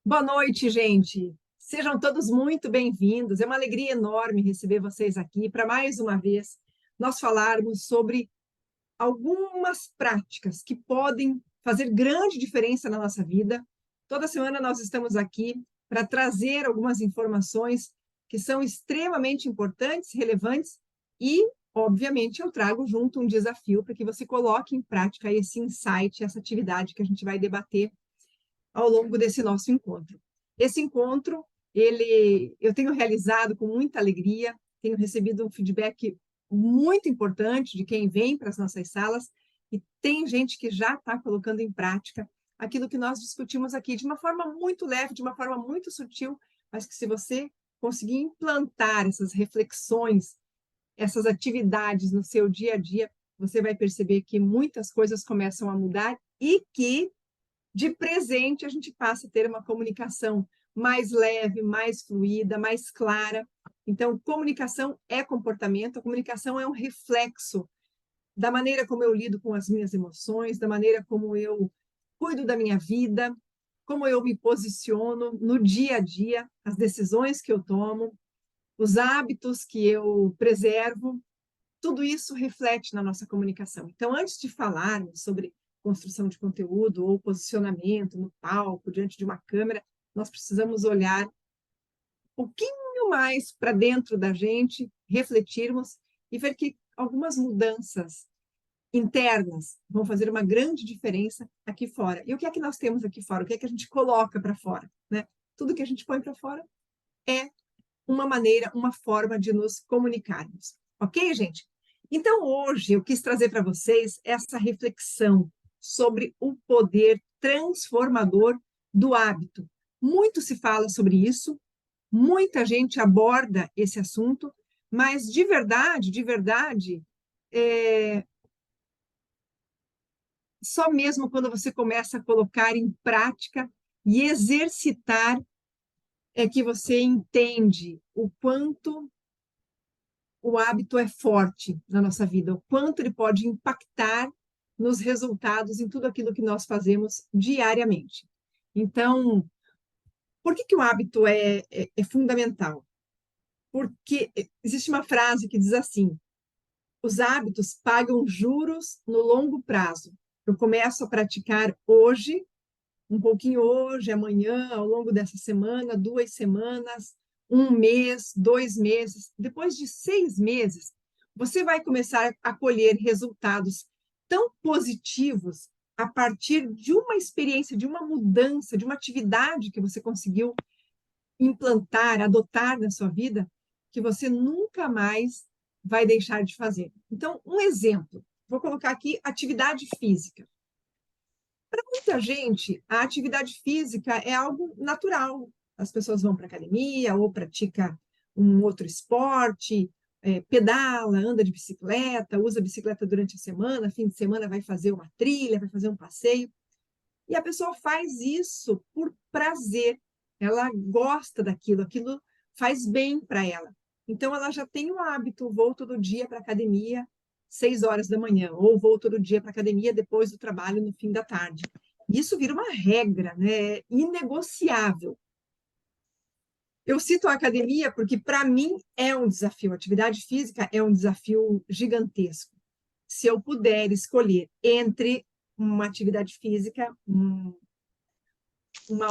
Boa noite, gente. Sejam todos muito bem-vindos. É uma alegria enorme receber vocês aqui para mais uma vez nós falarmos sobre algumas práticas que podem fazer grande diferença na nossa vida. Toda semana nós estamos aqui para trazer algumas informações que são extremamente importantes, relevantes e, obviamente, eu trago junto um desafio para que você coloque em prática esse insight, essa atividade que a gente vai debater ao longo desse nosso encontro. Esse encontro, eu tenho realizado com muita alegria, tenho recebido um feedback muito importante de quem vem para as nossas salas, e tem gente que já está colocando em prática aquilo que nós discutimos aqui de uma forma muito leve, de uma forma muito sutil, mas que se você conseguir implantar essas reflexões, essas atividades no seu dia a dia, você vai perceber que muitas coisas começam a mudar e que de presente, a gente passa a ter uma comunicação mais leve, mais fluida, mais clara. Então, comunicação é comportamento, a comunicação é um reflexo da maneira como eu lido com as minhas emoções, da maneira como eu cuido da minha vida, como eu me posiciono no dia a dia, as decisões que eu tomo, os hábitos que eu preservo, tudo isso reflete na nossa comunicação. Então, antes de falarmos sobre construção de conteúdo ou posicionamento no palco, diante de uma câmera, nós precisamos olhar um pouquinho mais para dentro da gente, refletirmos e ver que algumas mudanças internas vão fazer uma grande diferença aqui fora. E o que é que nós temos aqui fora? O que é que a gente coloca para fora? Né? Tudo que a gente põe para fora é uma maneira, uma forma de nos comunicarmos. Ok, gente? Então, hoje eu quis trazer para vocês essa reflexão sobre o poder transformador do hábito. Muito se fala sobre isso, muita gente aborda esse assunto, mas de verdade, é, só mesmo quando você começa a colocar em prática e exercitar é que você entende o quanto o hábito é forte na nossa vida, o quanto ele pode impactar nos resultados, em tudo aquilo que nós fazemos diariamente. Então, por que o hábito é fundamental? Porque existe uma frase que diz assim: os hábitos pagam juros no longo prazo. Eu começo a praticar hoje, um pouquinho hoje, amanhã, ao longo dessa semana, 2 semanas, um mês, 2 meses. Depois de 6 meses, você vai começar a colher resultados tão positivos a partir de uma experiência, de uma mudança, de uma atividade que você conseguiu implantar, adotar na sua vida, que você nunca mais vai deixar de fazer. Então, um exemplo, vou colocar aqui atividade física. Para muita gente, a atividade física é algo natural. As pessoas vão para a academia ou pratica um outro esporte, pedala, anda de bicicleta, usa a bicicleta durante a semana, fim de semana vai fazer uma trilha, vai fazer um passeio. E a pessoa faz isso por prazer. Ela gosta daquilo, aquilo faz bem para ela. Então, ela já tem o hábito, vou todo dia para a academia, 6 horas da manhã, ou vou todo dia para a academia depois do trabalho, no fim da tarde. Isso vira uma regra, né? Inegociável. Eu cito a academia porque, para mim, é um desafio. A atividade física é um desafio gigantesco. Se eu puder escolher entre uma atividade física, 1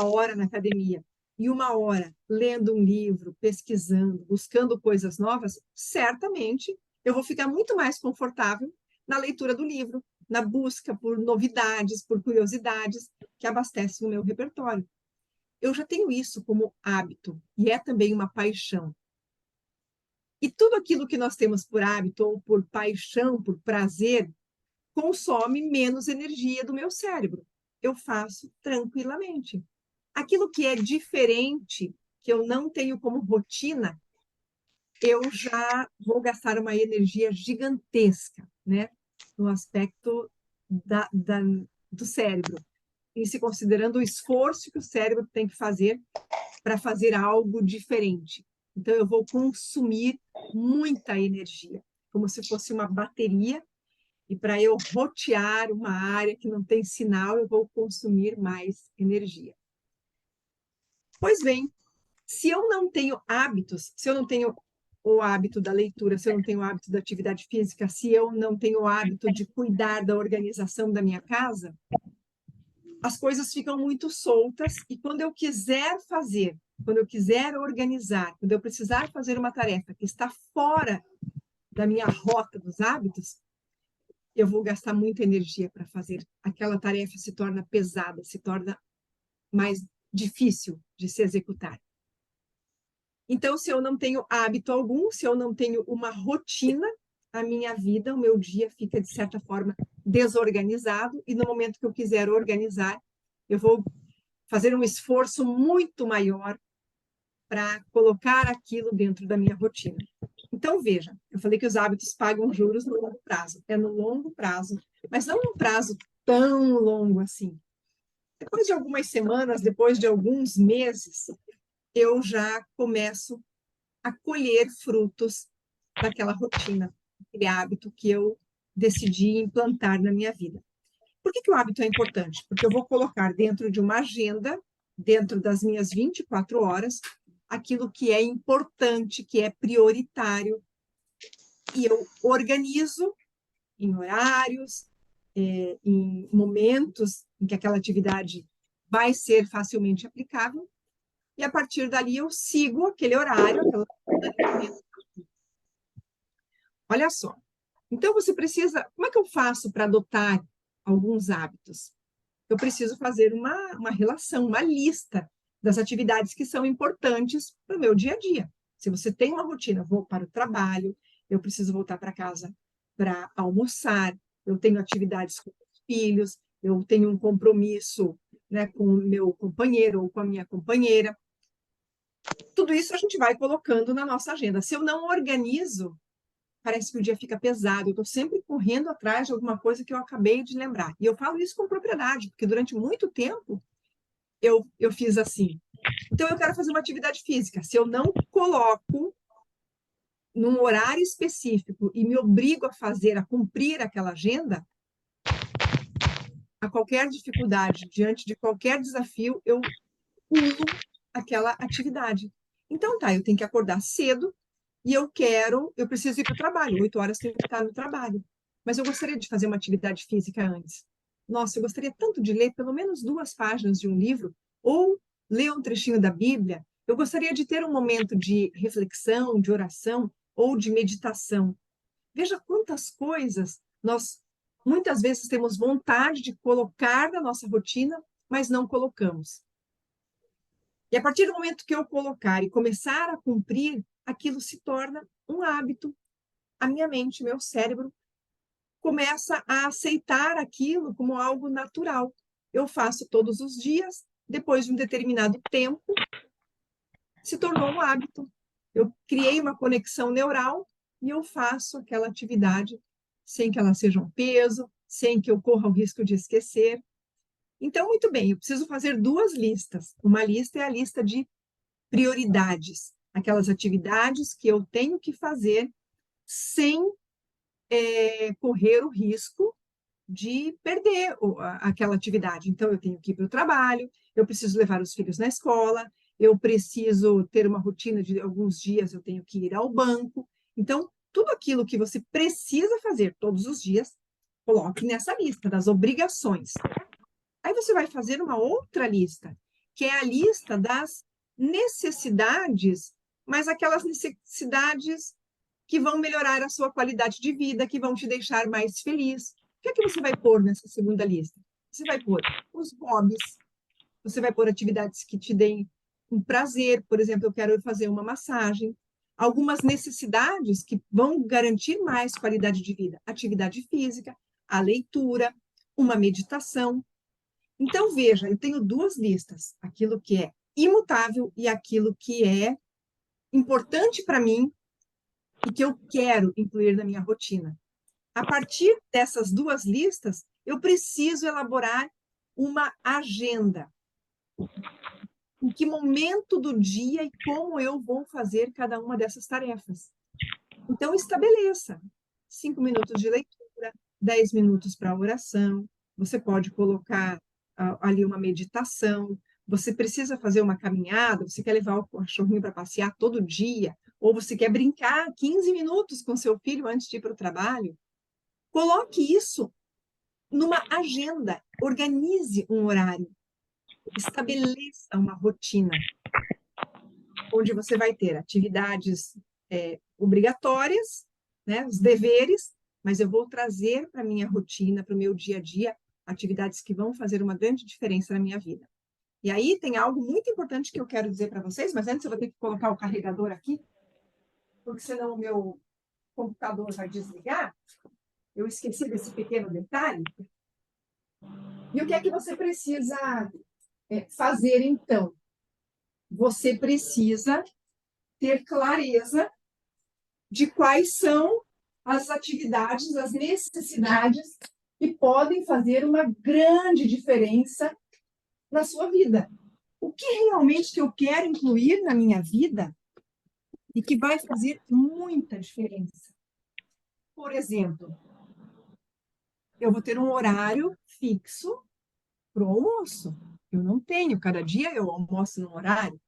hora na academia e 1 hora lendo um livro, pesquisando, buscando coisas novas, certamente eu vou ficar muito mais confortável na leitura do livro, na busca por novidades, por curiosidades que abastecem o meu repertório. Eu já tenho isso como hábito e é também uma paixão. E tudo aquilo que nós temos por hábito ou por paixão, por prazer, consome menos energia do meu cérebro. Eu faço tranquilamente. Aquilo que é diferente, que eu não tenho como rotina, eu já vou gastar uma energia gigantesca, né? No aspecto do cérebro, e se considerando o esforço que o cérebro tem que fazer para fazer algo diferente. Então, eu vou consumir muita energia, como se fosse uma bateria, e para eu rotear uma área que não tem sinal, eu vou consumir mais energia. Pois bem, se eu não tenho hábitos, se eu não tenho o hábito da leitura, se eu não tenho o hábito da atividade física, se eu não tenho o hábito de cuidar da organização da minha casa, as coisas ficam muito soltas e quando eu quiser fazer, quando eu quiser organizar, quando eu precisar fazer uma tarefa que está fora da minha rota dos hábitos, eu vou gastar muita energia para fazer. Aquela tarefa se torna pesada, se torna mais difícil de se executar. Então, se eu não tenho hábito algum, se eu não tenho uma rotina, a minha vida, o meu dia fica, de certa forma, desorganizado, e no momento que eu quiser organizar, eu vou fazer um esforço muito maior para colocar aquilo dentro da minha rotina. Então, veja, eu falei que os hábitos pagam juros no longo prazo. É no longo prazo, mas não um prazo tão longo assim. Depois de algumas semanas, depois de alguns meses, eu já começo a colher frutos daquela rotina, aquele hábito que eu decidi implantar na minha vida. Por que o hábito é importante? Porque eu vou colocar dentro de uma agenda, dentro das minhas 24 horas, aquilo que é importante, que é prioritário, e eu organizo em horários, em momentos em que aquela atividade vai ser facilmente aplicável, e a partir dali eu sigo aquele horário, aquele planejamento. Olha só. Então você precisa. Como é que eu faço para adotar alguns hábitos? Eu preciso fazer uma relação, uma lista das atividades que são importantes para o meu dia a dia. Se você tem uma rotina, vou para o trabalho, eu preciso voltar para casa para almoçar, eu tenho atividades com os filhos, eu tenho um compromisso, né, com o meu companheiro ou com a minha companheira. Tudo isso a gente vai colocando na nossa agenda. Se eu não organizo, parece que o dia fica pesado. Eu estou sempre correndo atrás de alguma coisa que eu acabei de lembrar. E eu falo isso com propriedade, porque durante muito tempo eu fiz assim. Então, eu quero fazer uma atividade física. Se eu não coloco num horário específico e me obrigo a fazer, a cumprir aquela agenda, a qualquer dificuldade, diante de qualquer desafio, eu pulo aquela atividade. Então, tá, eu tenho que acordar cedo e eu preciso ir para o trabalho, 8 horas tenho que estar no trabalho. Mas eu gostaria de fazer uma atividade física antes. Nossa, eu gostaria tanto de ler pelo menos 2 páginas de um livro, ou ler um trechinho da Bíblia. Eu gostaria de ter um momento de reflexão, de oração ou de meditação. Veja quantas coisas nós muitas vezes temos vontade de colocar na nossa rotina, mas não colocamos. E a partir do momento que eu colocar e começar a cumprir, aquilo se torna um hábito. A minha mente, meu cérebro, começa a aceitar aquilo como algo natural. Eu faço todos os dias, depois de um determinado tempo, se tornou um hábito. Eu criei uma conexão neural e eu faço aquela atividade sem que ela seja um peso, sem que eu corra o risco de esquecer. Então, muito bem, eu preciso fazer 2 listas. Uma lista é a lista de prioridades, aquelas atividades que eu tenho que fazer sem correr o risco de perder aquela atividade. Então, eu tenho que ir para o trabalho, eu preciso levar os filhos na escola, eu preciso ter uma rotina de alguns dias, eu tenho que ir ao banco. Então, tudo aquilo que você precisa fazer todos os dias, coloque nessa lista das obrigações. Aí você vai fazer uma outra lista, que é a lista das necessidades, mas aquelas necessidades que vão melhorar a sua qualidade de vida, que vão te deixar mais feliz. O que é que você vai pôr nessa segunda lista? Você vai pôr os hobbies, você vai pôr atividades que te deem um prazer, por exemplo, eu quero fazer uma massagem, algumas necessidades que vão garantir mais qualidade de vida, atividade física, a leitura, uma meditação. Então, veja, eu tenho 2 listas, aquilo que é imutável e aquilo que é importante para mim e que eu quero incluir na minha rotina. A partir dessas 2 listas, eu preciso elaborar uma agenda. Em que momento do dia e como eu vou fazer cada uma dessas tarefas. Então, estabeleça 5 minutos de leitura, 10 minutos para oração, você pode colocar ali uma meditação, você precisa fazer uma caminhada, você quer levar o cachorrinho para passear todo dia, ou você quer brincar 15 minutos com seu filho antes de ir para o trabalho, coloque isso numa agenda, organize um horário, estabeleça uma rotina, onde você vai ter atividades obrigatórias, né, os deveres, mas eu vou trazer para a minha rotina, para o meu dia a dia, atividades que vão fazer uma grande diferença na minha vida. E aí tem algo muito importante que eu quero dizer para vocês, mas antes eu vou ter que colocar o carregador aqui, porque senão o meu computador vai desligar. Eu esqueci desse pequeno detalhe. E o que é que você precisa fazer, então? Você precisa ter clareza de quais são as atividades, as necessidades que podem fazer uma grande diferença na sua vida. O que realmente que eu quero incluir na minha vida e que vai fazer muita diferença? Por exemplo, eu vou ter um horário fixo para o almoço. Eu não tenho, cada dia eu almoço num horário.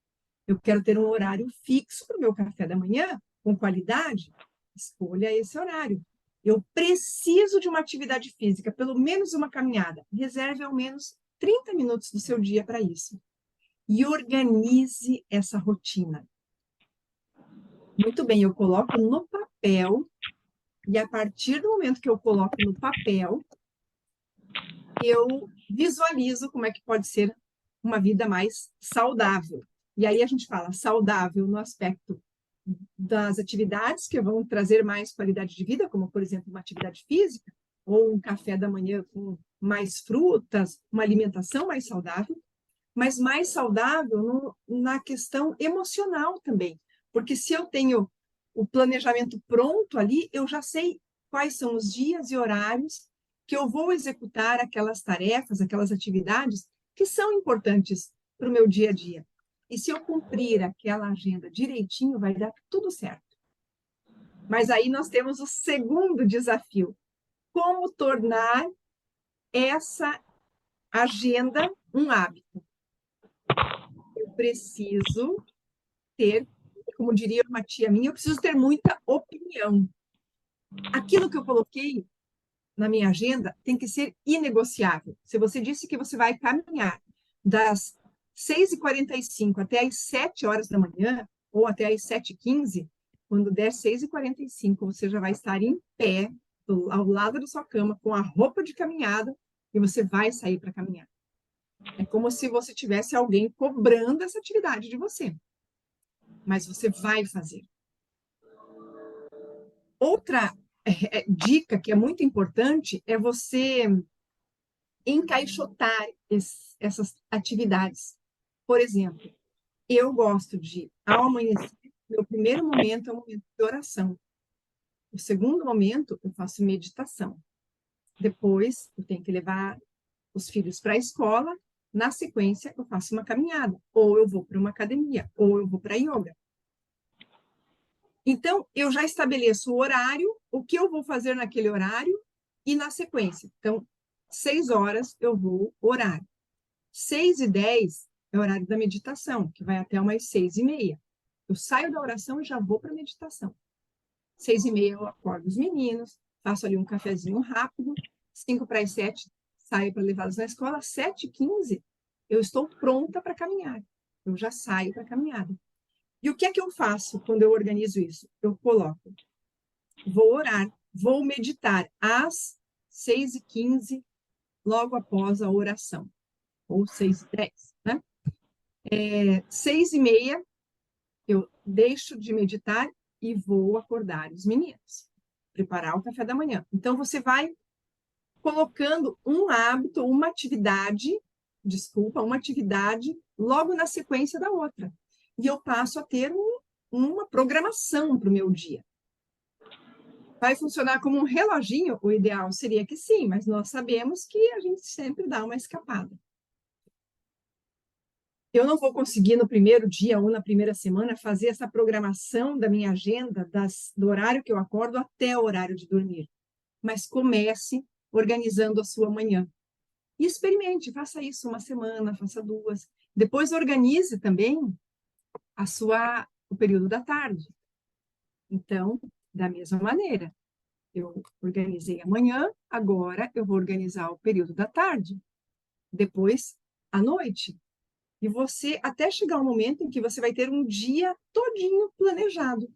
Eu quero ter um horário fixo para o meu café da manhã, com qualidade. Escolha esse horário. Eu preciso de uma atividade física, pelo menos uma caminhada. Reserve ao menos 30 minutos do seu dia para isso. E organize essa rotina. Muito bem, eu coloco no papel, e a partir do momento que eu coloco no papel, eu visualizo como é que pode ser uma vida mais saudável. E aí a gente fala saudável no aspecto das atividades que vão trazer mais qualidade de vida, como, por exemplo, uma atividade física, ou um café da manhã com mais frutas, uma alimentação mais saudável, mas mais saudável na questão emocional também. Porque se eu tenho o planejamento pronto ali, eu já sei quais são os dias e horários que eu vou executar aquelas tarefas, aquelas atividades que são importantes para o meu dia a dia. E se eu cumprir aquela agenda direitinho, vai dar tudo certo. Mas aí nós temos o segundo desafio: como tornar essa agenda um hábito? Eu preciso ter, como diria uma tia minha, eu preciso ter muita opinião. Aquilo que eu coloquei na minha agenda tem que ser inegociável. Se você disse que você vai caminhar das 6h45 até as 7 horas da manhã, ou até as 7h15, quando der 6h45, você já vai estar em pé, ao lado da sua cama, com a roupa de caminhada, e você vai sair para caminhar. É como se você tivesse alguém cobrando essa atividade de você. Mas você vai fazer. Outra dica que é muito importante é você encaixotar essas atividades. Por exemplo, eu gosto de, ao amanhecer, meu primeiro momento é o momento de oração. O segundo momento, eu faço meditação. Depois, eu tenho que levar os filhos para a escola. Na sequência, eu faço uma caminhada. Ou eu vou para uma academia, ou eu vou para yoga. Então, eu já estabeleço o horário, o que eu vou fazer naquele horário e na sequência. Então, 6 horas eu vou orar. 6h10 é o horário da meditação, que vai até umas 6h30. Eu saio da oração e já vou para a meditação. 6h30 eu acordo os meninos, faço ali um cafezinho rápido. 5 para as 7, saio para levá-los na escola. 7h15, eu estou pronta para caminhar. Eu já saio para a caminhada. E o que é que eu faço quando eu organizo isso? Eu coloco, vou orar, vou meditar às 6h15, logo após a oração, ou 6h10, né? 6h30, eu deixo de meditar e vou acordar os meninos, preparar o café da manhã. Então, você vai colocando um hábito, uma atividade logo na sequência da outra. E eu passo a ter uma programação para o meu dia. Vai funcionar como um reloginho? O ideal seria que sim, mas nós sabemos que a gente sempre dá uma escapada. Eu não vou conseguir no primeiro dia ou na primeira semana fazer essa programação da minha agenda, do horário que eu acordo até o horário de dormir. Mas comece organizando a sua manhã. E experimente, faça isso uma semana, faça 2. Depois organize também o período da tarde. Então, da mesma maneira, eu organizei a manhã, agora eu vou organizar o período da tarde, depois à noite. E você, até chegar um momento em que você vai ter um dia todinho planejado.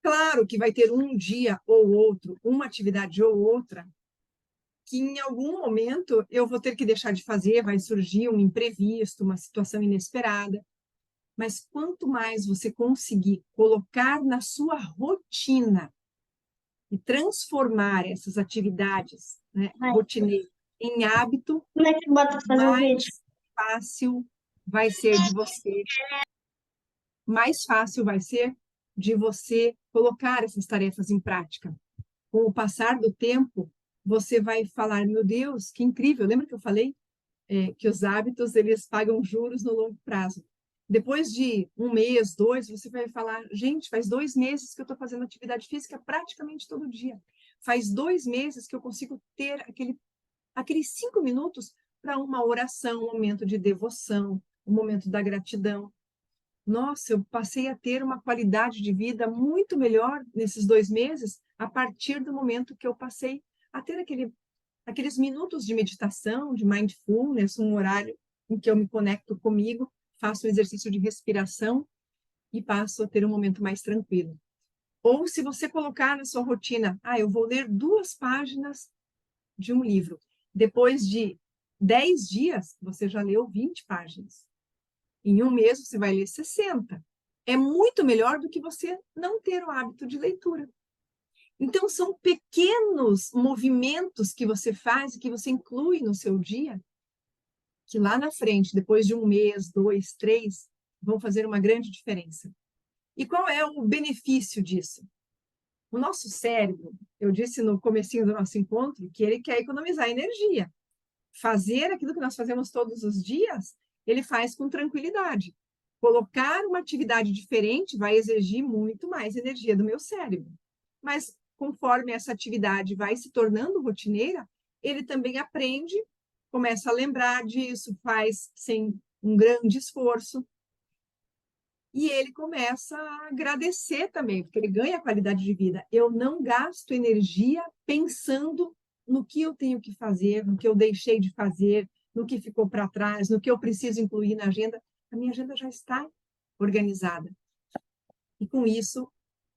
Claro que vai ter um dia ou outro, uma atividade ou outra, que em algum momento eu vou ter que deixar de fazer, vai surgir um imprevisto, uma situação inesperada. Mas quanto mais você conseguir colocar na sua rotina e transformar essas atividades, né, rotineiras em hábito, Como é que bota pra fazer o vídeo? fácil vai ser de você, mais fácil vai ser de você colocar essas tarefas em prática. Com o passar do tempo, você vai falar, meu Deus, que incrível! Lembra que eu falei que os hábitos eles pagam juros no longo prazo? Depois de um mês, dois, você vai falar, gente, faz 2 meses que eu estou fazendo atividade física praticamente todo dia. Faz 2 meses que eu consigo ter aqueles 5 minutos para uma oração, um momento de devoção, um momento da gratidão. Nossa, eu passei a ter uma qualidade de vida muito melhor nesses 2 meses, a partir do momento que eu passei a ter aqueles minutos de meditação, de mindfulness, um horário em que eu me conecto comigo, faço um exercício de respiração e passo a ter um momento mais tranquilo. Ou se você colocar na sua rotina, eu vou ler 2 páginas de um livro. Depois de 10 dias, você já leu 20 páginas. Em um mês, você vai ler 60. É muito melhor do que você não ter o hábito de leitura. Então, são pequenos movimentos que você faz e que você inclui no seu dia, que lá na frente, depois de um mês, 2, 3, vão fazer uma grande diferença. E qual é o benefício disso? O nosso cérebro, eu disse no comecinho do nosso encontro, que ele quer economizar energia. Fazer aquilo que nós fazemos todos os dias, ele faz com tranquilidade. Colocar uma atividade diferente vai exigir muito mais energia do meu cérebro. Mas conforme essa atividade vai se tornando rotineira, ele também aprende, começa a lembrar disso, faz sem um grande esforço. E ele começa a agradecer também, porque ele ganha qualidade de vida. Eu não gasto energia pensando no que eu tenho que fazer, no que eu deixei de fazer, no que ficou para trás, no que eu preciso incluir na agenda. A minha agenda já está organizada. E com isso,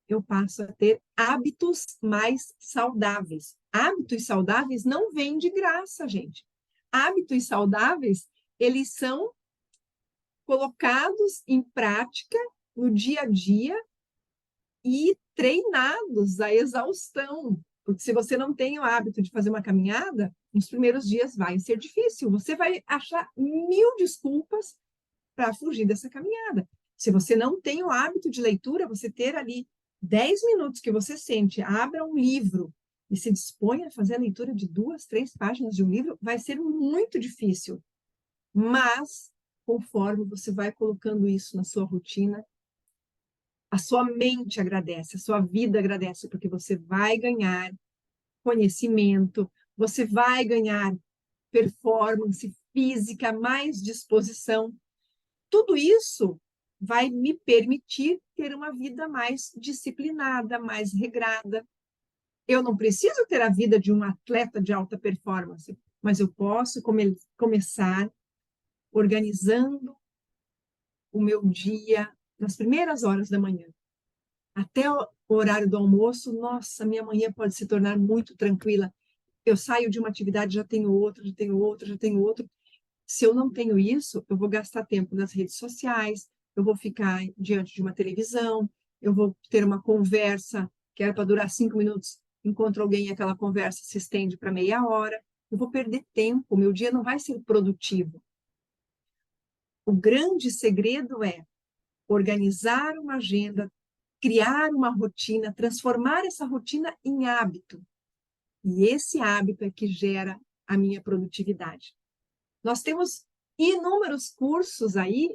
eu passo a ter hábitos mais saudáveis. Hábitos saudáveis não vêm de graça, gente. Hábitos saudáveis, eles são colocados em prática no dia a dia e treinados à exaustão. Porque se você não tem o hábito de fazer uma caminhada, nos primeiros dias vai ser difícil. Você vai achar 1000 desculpas para fugir dessa caminhada. Se você não tem o hábito de leitura, você ter ali 10 minutos que você sente, abra um livro e se dispõe a fazer a leitura de 2, 3 páginas de um livro, vai ser muito difícil. Mas, conforme você vai colocando isso na sua rotina, a sua mente agradece, a sua vida agradece, porque você vai ganhar conhecimento, você vai ganhar performance física, mais disposição. Tudo isso vai me permitir ter uma vida mais disciplinada, mais regrada. Eu não preciso ter a vida de um atleta de alta performance, mas eu posso começar organizando o meu dia nas primeiras horas da manhã. Até o horário do almoço, nossa, minha manhã pode se tornar muito tranquila. Eu saio de uma atividade, já tenho outra, já tenho outra, já tenho outra. Se eu não tenho isso, eu vou gastar tempo nas redes sociais, eu vou ficar diante de uma televisão, eu vou ter uma conversa que era para durar 5 minutos, encontro alguém e aquela conversa se estende para meia hora. Eu vou perder tempo, o meu dia não vai ser produtivo. O grande segredo é organizar uma agenda, criar uma rotina, transformar essa rotina em hábito. E esse hábito é que gera a minha produtividade. Nós temos inúmeros cursos aí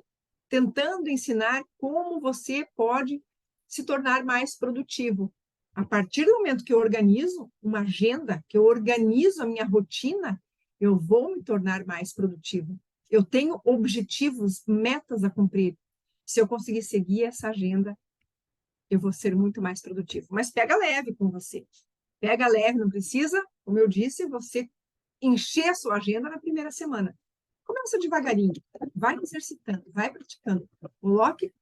tentando ensinar como você pode se tornar mais produtivo. A partir do momento que eu organizo uma agenda, que eu organizo a minha rotina, eu vou me tornar mais produtivo. Eu tenho objetivos, metas a cumprir. Se eu conseguir seguir essa agenda, eu vou ser muito mais produtivo. Mas pega leve com você. Pega leve, não precisa, como eu disse, você encher a sua agenda na primeira semana. Começa devagarinho, vai exercitando, vai praticando. Coloque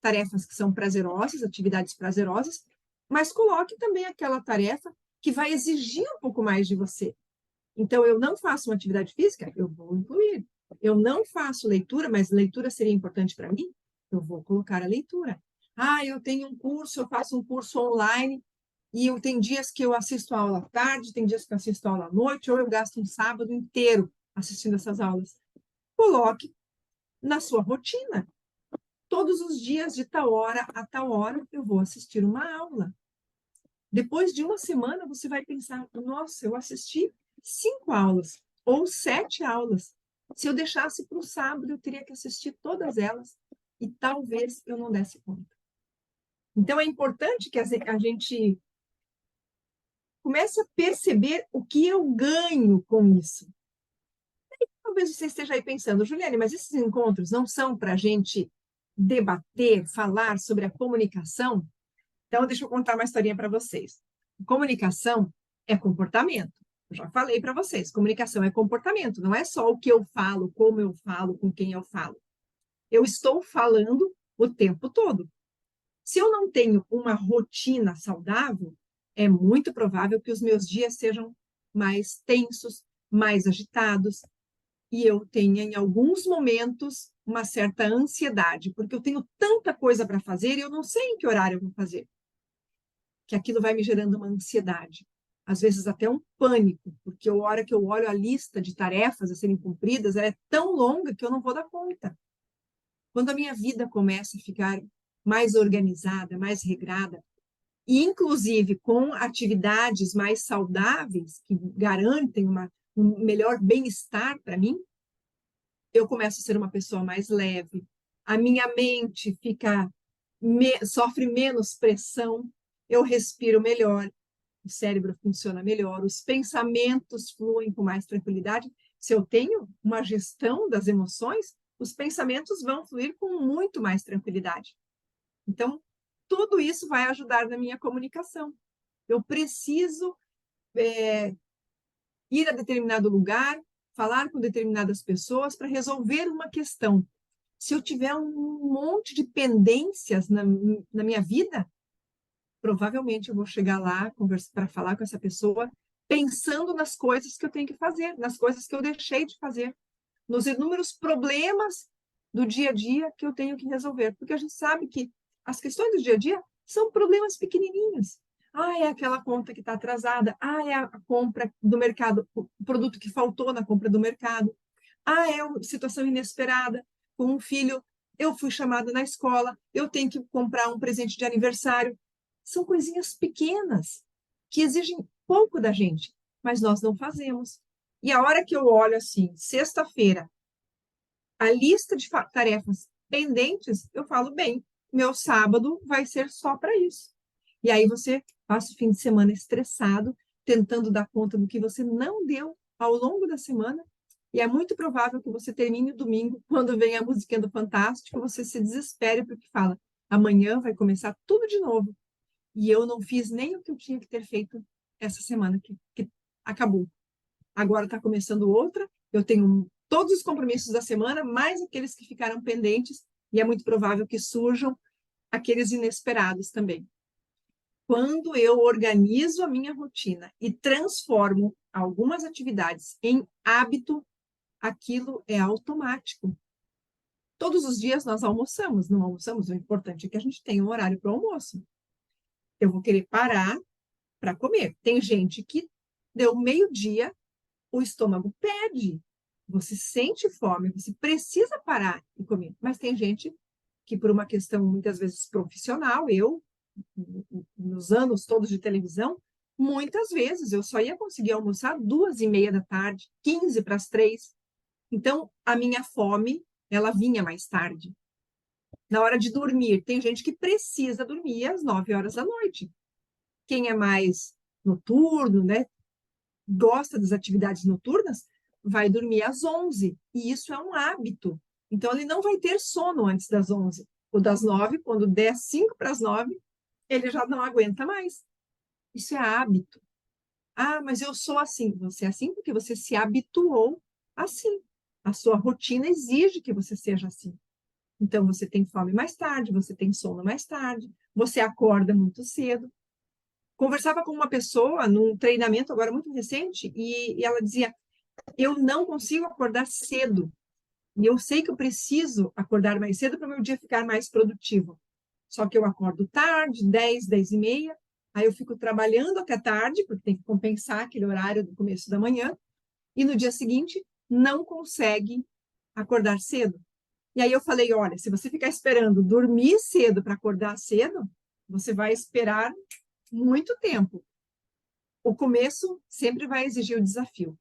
tarefas que são prazerosas, atividades prazerosas, mas coloque também aquela tarefa que vai exigir um pouco mais de você. Então, eu não faço uma atividade física, eu vou incluir. Eu não faço leitura, mas leitura seria importante para mim, eu vou colocar a leitura. Ah, eu tenho um curso, eu faço um curso online, e eu tenho dias que eu assisto a aula à tarde, tem dias que eu assisto a aula à noite, ou eu gasto um sábado inteiro assistindo essas aulas. Coloque na sua rotina. Todos os dias, de tal hora a tal hora, eu vou assistir uma aula. Depois de uma semana, você vai pensar, nossa, eu assisti 5 aulas, ou 7 aulas. Se eu deixasse para o sábado, eu teria que assistir todas elas, e talvez eu não desse conta. Então, é importante que a gente comece a perceber o que eu ganho com isso. Talvez você esteja aí pensando, Juliane, mas esses encontros não são para a gente debater, falar sobre a comunicação? Então, deixa eu contar uma historinha para vocês. Comunicação é comportamento. Eu já falei para vocês, comunicação é comportamento, não é só o que eu falo, como eu falo, com quem eu falo. Eu estou falando o tempo todo. Se eu não tenho uma rotina saudável, é muito provável que os meus dias sejam mais tensos, mais agitados, e eu tenha, em alguns momentos, uma certa ansiedade, porque eu tenho tanta coisa para fazer e eu não sei em que horário eu vou fazer, que aquilo vai me gerando uma ansiedade, às vezes até um pânico, porque a hora que eu olho a lista de tarefas a serem cumpridas, ela é tão longa que eu não vou dar conta. Quando a minha vida começa a ficar mais organizada, mais regrada, e inclusive com atividades mais saudáveis, que garantem um melhor bem-estar para mim, eu começo a ser uma pessoa mais leve, a minha mente sofre menos pressão, eu respiro melhor, o cérebro funciona melhor, os pensamentos fluem com mais tranquilidade. Se eu tenho uma gestão das emoções, os pensamentos vão fluir com muito mais tranquilidade. Então, tudo isso vai ajudar na minha comunicação. Eu preciso ir a determinado lugar, falar com determinadas pessoas para resolver uma questão. Se eu tiver um monte de pendências na minha vida, provavelmente eu vou chegar lá para falar com essa pessoa, pensando nas coisas que eu tenho que fazer, nas coisas que eu deixei de fazer, nos inúmeros problemas do dia a dia que eu tenho que resolver. Porque a gente sabe que as questões do dia a dia são problemas pequenininhos. Ah, é aquela conta que está atrasada. Ah, é a compra do mercado, o produto que faltou na compra do mercado. Ah, é uma situação inesperada com um filho. Eu fui chamada na escola, eu tenho que comprar um presente de aniversário. São coisinhas pequenas que exigem pouco da gente, mas nós não fazemos. E a hora que eu olho assim, sexta-feira, a lista de tarefas pendentes, eu falo, bem, meu sábado vai ser só para isso. E aí você passa o fim de semana estressado, tentando dar conta do que você não deu ao longo da semana, e é muito provável que você termine o domingo, quando vem a musiquinha do Fantástico, você se desespere porque fala, amanhã vai começar tudo de novo, e eu não fiz nem o que eu tinha que ter feito essa semana que acabou. Agora está começando outra, eu tenho todos os compromissos da semana, mais aqueles que ficaram pendentes, e é muito provável que surjam aqueles inesperados também. Quando eu organizo a minha rotina e transformo algumas atividades em hábito, aquilo é automático. Todos os dias nós almoçamos, não almoçamos, o importante é que a gente tenha um horário para o almoço. Eu vou querer parar para comer. Tem gente que deu meio-dia, o estômago pede, você sente fome, você precisa parar e comer. Mas tem gente que, por uma questão muitas vezes profissional, eu, nos anos todos de televisão, muitas vezes eu só ia conseguir almoçar 2:30 da tarde, 15 para as 3. Então, a minha fome, ela vinha mais tarde. Na hora de dormir, tem gente que precisa dormir às 9 horas da noite. Quem é mais noturno, né, gosta das atividades noturnas, vai dormir às 11, e isso é um hábito. Então, ele não vai ter sono antes das 11. Ou das 9, quando der 5 para as 9, ele já não aguenta mais. Isso é hábito. Ah, mas eu sou assim. Você é assim porque você se habituou assim. A sua rotina exige que você seja assim. Então, você tem fome mais tarde, você tem sono mais tarde, você acorda muito cedo. Conversava com uma pessoa num treinamento agora muito recente e ela dizia: eu não consigo acordar cedo. E eu sei que eu preciso acordar mais cedo para o meu dia ficar mais produtivo. Só que eu acordo tarde, 10, 10 e meia, aí eu fico trabalhando até tarde, porque tem que compensar aquele horário do começo da manhã, e no dia seguinte não consegue acordar cedo. E aí eu falei, olha, se você ficar esperando dormir cedo para acordar cedo, você vai esperar muito tempo. O começo sempre vai exigir o desafio.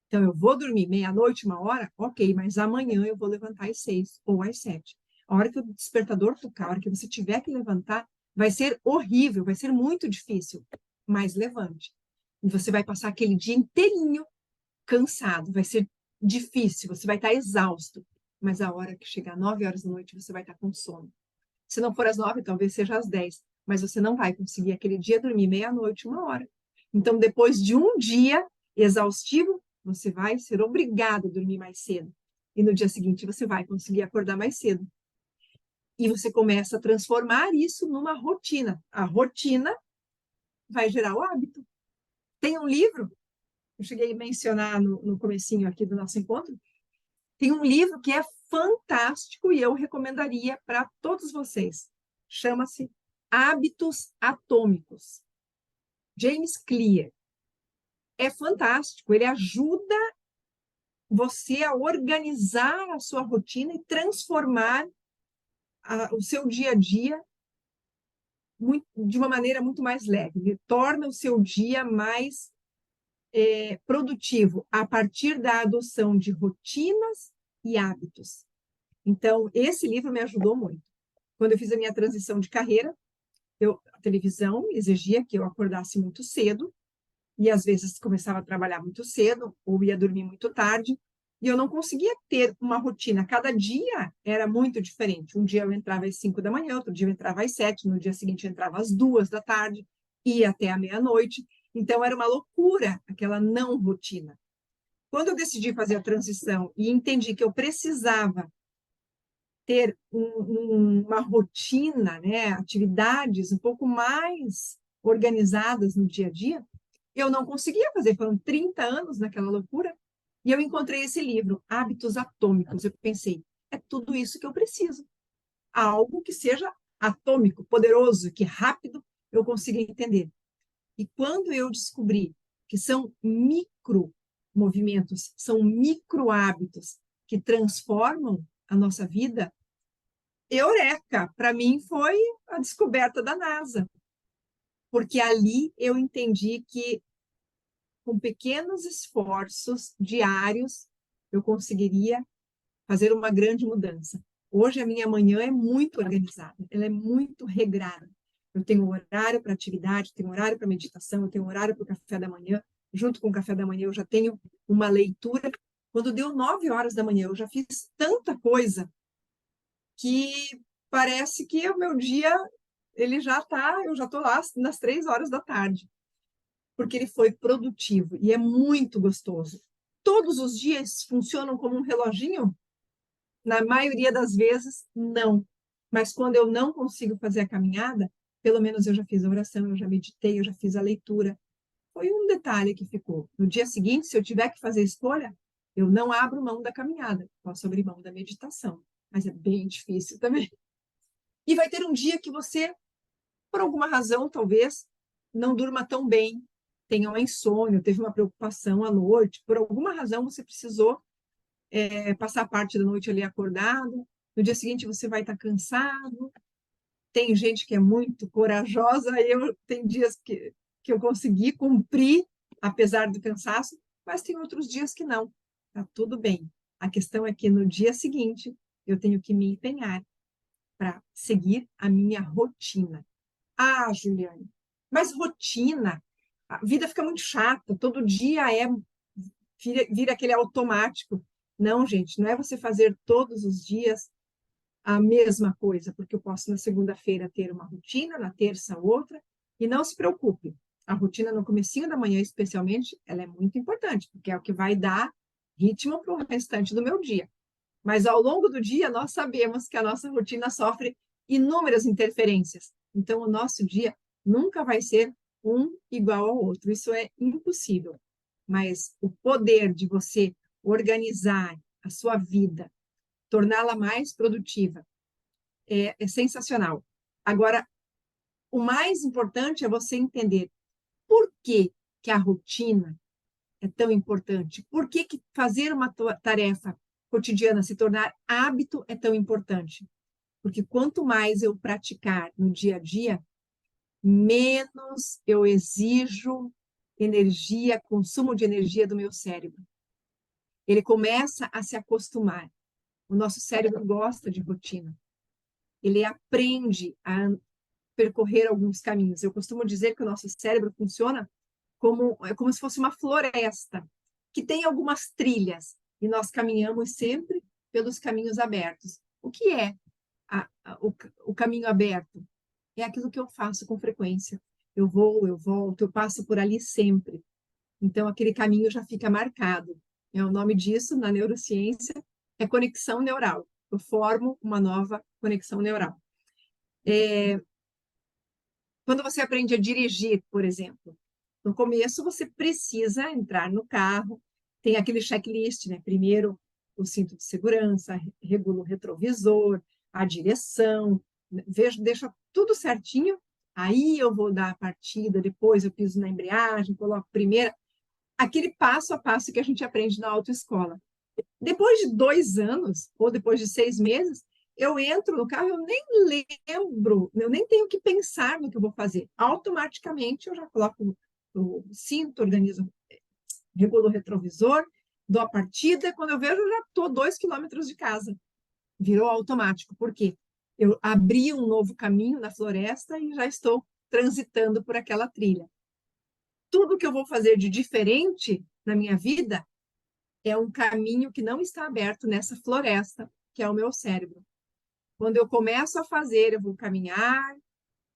Então, eu vou dormir meia-noite, 1 hora, ok, mas amanhã eu vou levantar às 6 ou às 7. A hora que o despertador tocar, a hora que você tiver que levantar, vai ser horrível, vai ser muito difícil, mas levante. E você vai passar aquele dia inteirinho cansado, vai ser difícil, você vai estar exausto, mas a hora que chegar 9 horas da noite, você vai estar com sono. Se não for às 9, talvez seja às 10, mas você não vai conseguir aquele dia dormir meia-noite, 1 hora. Então, depois de um dia exaustivo, você vai ser obrigado a dormir mais cedo. E no dia seguinte, você vai conseguir acordar mais cedo. E você começa a transformar isso numa rotina. A rotina vai gerar o hábito. Tem um livro, eu cheguei a mencionar no comecinho aqui do nosso encontro, tem um livro que é fantástico e eu recomendaria para todos vocês. Chama-se Hábitos Atômicos. James Clear. É fantástico, ele ajuda você a organizar a sua rotina e transformar o seu dia a dia de uma maneira muito mais leve. Ele torna o seu dia mais produtivo a partir da adoção de rotinas e hábitos. Então, esse livro me ajudou muito. Quando eu fiz a minha transição de carreira, a televisão exigia que eu acordasse muito cedo, e às vezes começava a trabalhar muito cedo, ou ia dormir muito tarde, e eu não conseguia ter uma rotina. Cada dia era muito diferente. Um dia eu entrava às 5 da manhã, outro dia eu entrava às 7, no dia seguinte eu entrava às 2 da tarde, ia até a meia-noite. Então, era uma loucura aquela não rotina. Quando eu decidi fazer a transição e entendi que eu precisava ter uma rotina, né, atividades um pouco mais organizadas no dia a dia, eu não conseguia fazer. Foram 30 anos naquela loucura. E eu encontrei esse livro, Hábitos Atômicos. Eu pensei, é tudo isso que eu preciso. Algo que seja atômico, poderoso, que rápido eu consiga entender. E quando eu descobri que são micro movimentos, são micro hábitos que transformam a nossa vida, eureka! Para mim foi a descoberta da NASA. Porque ali eu entendi que com pequenos esforços diários, eu conseguiria fazer uma grande mudança. Hoje, a minha manhã é muito organizada, ela é muito regrada. Eu tenho horário para atividade, tenho horário para meditação, eu tenho horário para o café da manhã. Junto com o café da manhã, eu já tenho uma leitura. Quando deu 9 horas da manhã, eu já fiz tanta coisa que parece que o meu dia ele já está, eu já estou lá nas 3 horas da tarde, porque ele foi produtivo e é muito gostoso. Todos os dias funcionam como um reloginho? Na maioria das vezes, não. Mas quando eu não consigo fazer a caminhada, pelo menos eu já fiz a oração, eu já meditei, eu já fiz a leitura. Foi um detalhe que ficou. No dia seguinte, se eu tiver que fazer escolha, eu não abro mão da caminhada, posso abrir mão da meditação, mas é bem difícil também. E vai ter um dia que você, por alguma razão, talvez, não durma tão bem, tenha uma insônia, teve uma preocupação à noite, por alguma razão você precisou passar parte da noite ali acordado, no dia seguinte você vai estar cansado. Tem gente que é muito corajosa, tem dias que eu consegui cumprir, apesar do cansaço, mas tem outros dias que não. Tá tudo bem. A questão é que no dia seguinte eu tenho que me empenhar para seguir a minha rotina. Ah, Juliane, mas rotina, a vida fica muito chata, todo dia é vira aquele automático. Não, gente, não é você fazer todos os dias a mesma coisa, porque eu posso na segunda-feira ter uma rotina, na terça outra, e não se preocupe. A rotina no comecinho da manhã, especialmente, ela é muito importante, porque é o que vai dar ritmo para o restante do meu dia. Mas ao longo do dia, nós sabemos que a nossa rotina sofre inúmeras interferências. Então, o nosso dia nunca vai ser um igual ao outro. Isso é impossível. Mas o poder de você organizar a sua vida, torná-la mais produtiva, é sensacional. Agora, o mais importante é você entender por que a rotina é tão importante, por que fazer uma tarefa cotidiana se tornar hábito é tão importante. Porque quanto mais eu praticar no dia a dia, menos eu exijo energia, consumo de energia do meu cérebro. Ele começa a se acostumar. O nosso cérebro gosta de rotina. Ele aprende a percorrer alguns caminhos. Eu costumo dizer que o nosso cérebro funciona como se fosse uma floresta, que tem algumas trilhas, e nós caminhamos sempre pelos caminhos abertos. O que é o caminho aberto? É aquilo que eu faço com frequência. Eu vou, eu volto, eu passo por ali sempre. Então, aquele caminho já fica marcado. O nome disso, na neurociência, é conexão neural. Eu formo uma nova conexão neural. Quando você aprende a dirigir, por exemplo, no começo você precisa entrar no carro, tem aquele checklist, né? Primeiro o cinto de segurança, regula o retrovisor, a direção, vejo, deixa tudo certinho, aí eu vou dar a partida, depois eu piso na embreagem, coloco primeira, aquele passo a passo que a gente aprende na autoescola. Depois de 2 anos, ou depois de 6 meses, eu entro no carro, eu nem lembro, eu nem tenho que pensar no que eu vou fazer. Automaticamente eu já coloco o cinto, organizo, regulo o retrovisor, dou a partida, quando eu vejo, eu já estou 2 quilômetros de casa. Virou automático. Por quê? Eu abri um novo caminho na floresta e já estou transitando por aquela trilha. Tudo que eu vou fazer de diferente na minha vida é um caminho que não está aberto nessa floresta, que é o meu cérebro. Quando eu começo a fazer, eu vou caminhar,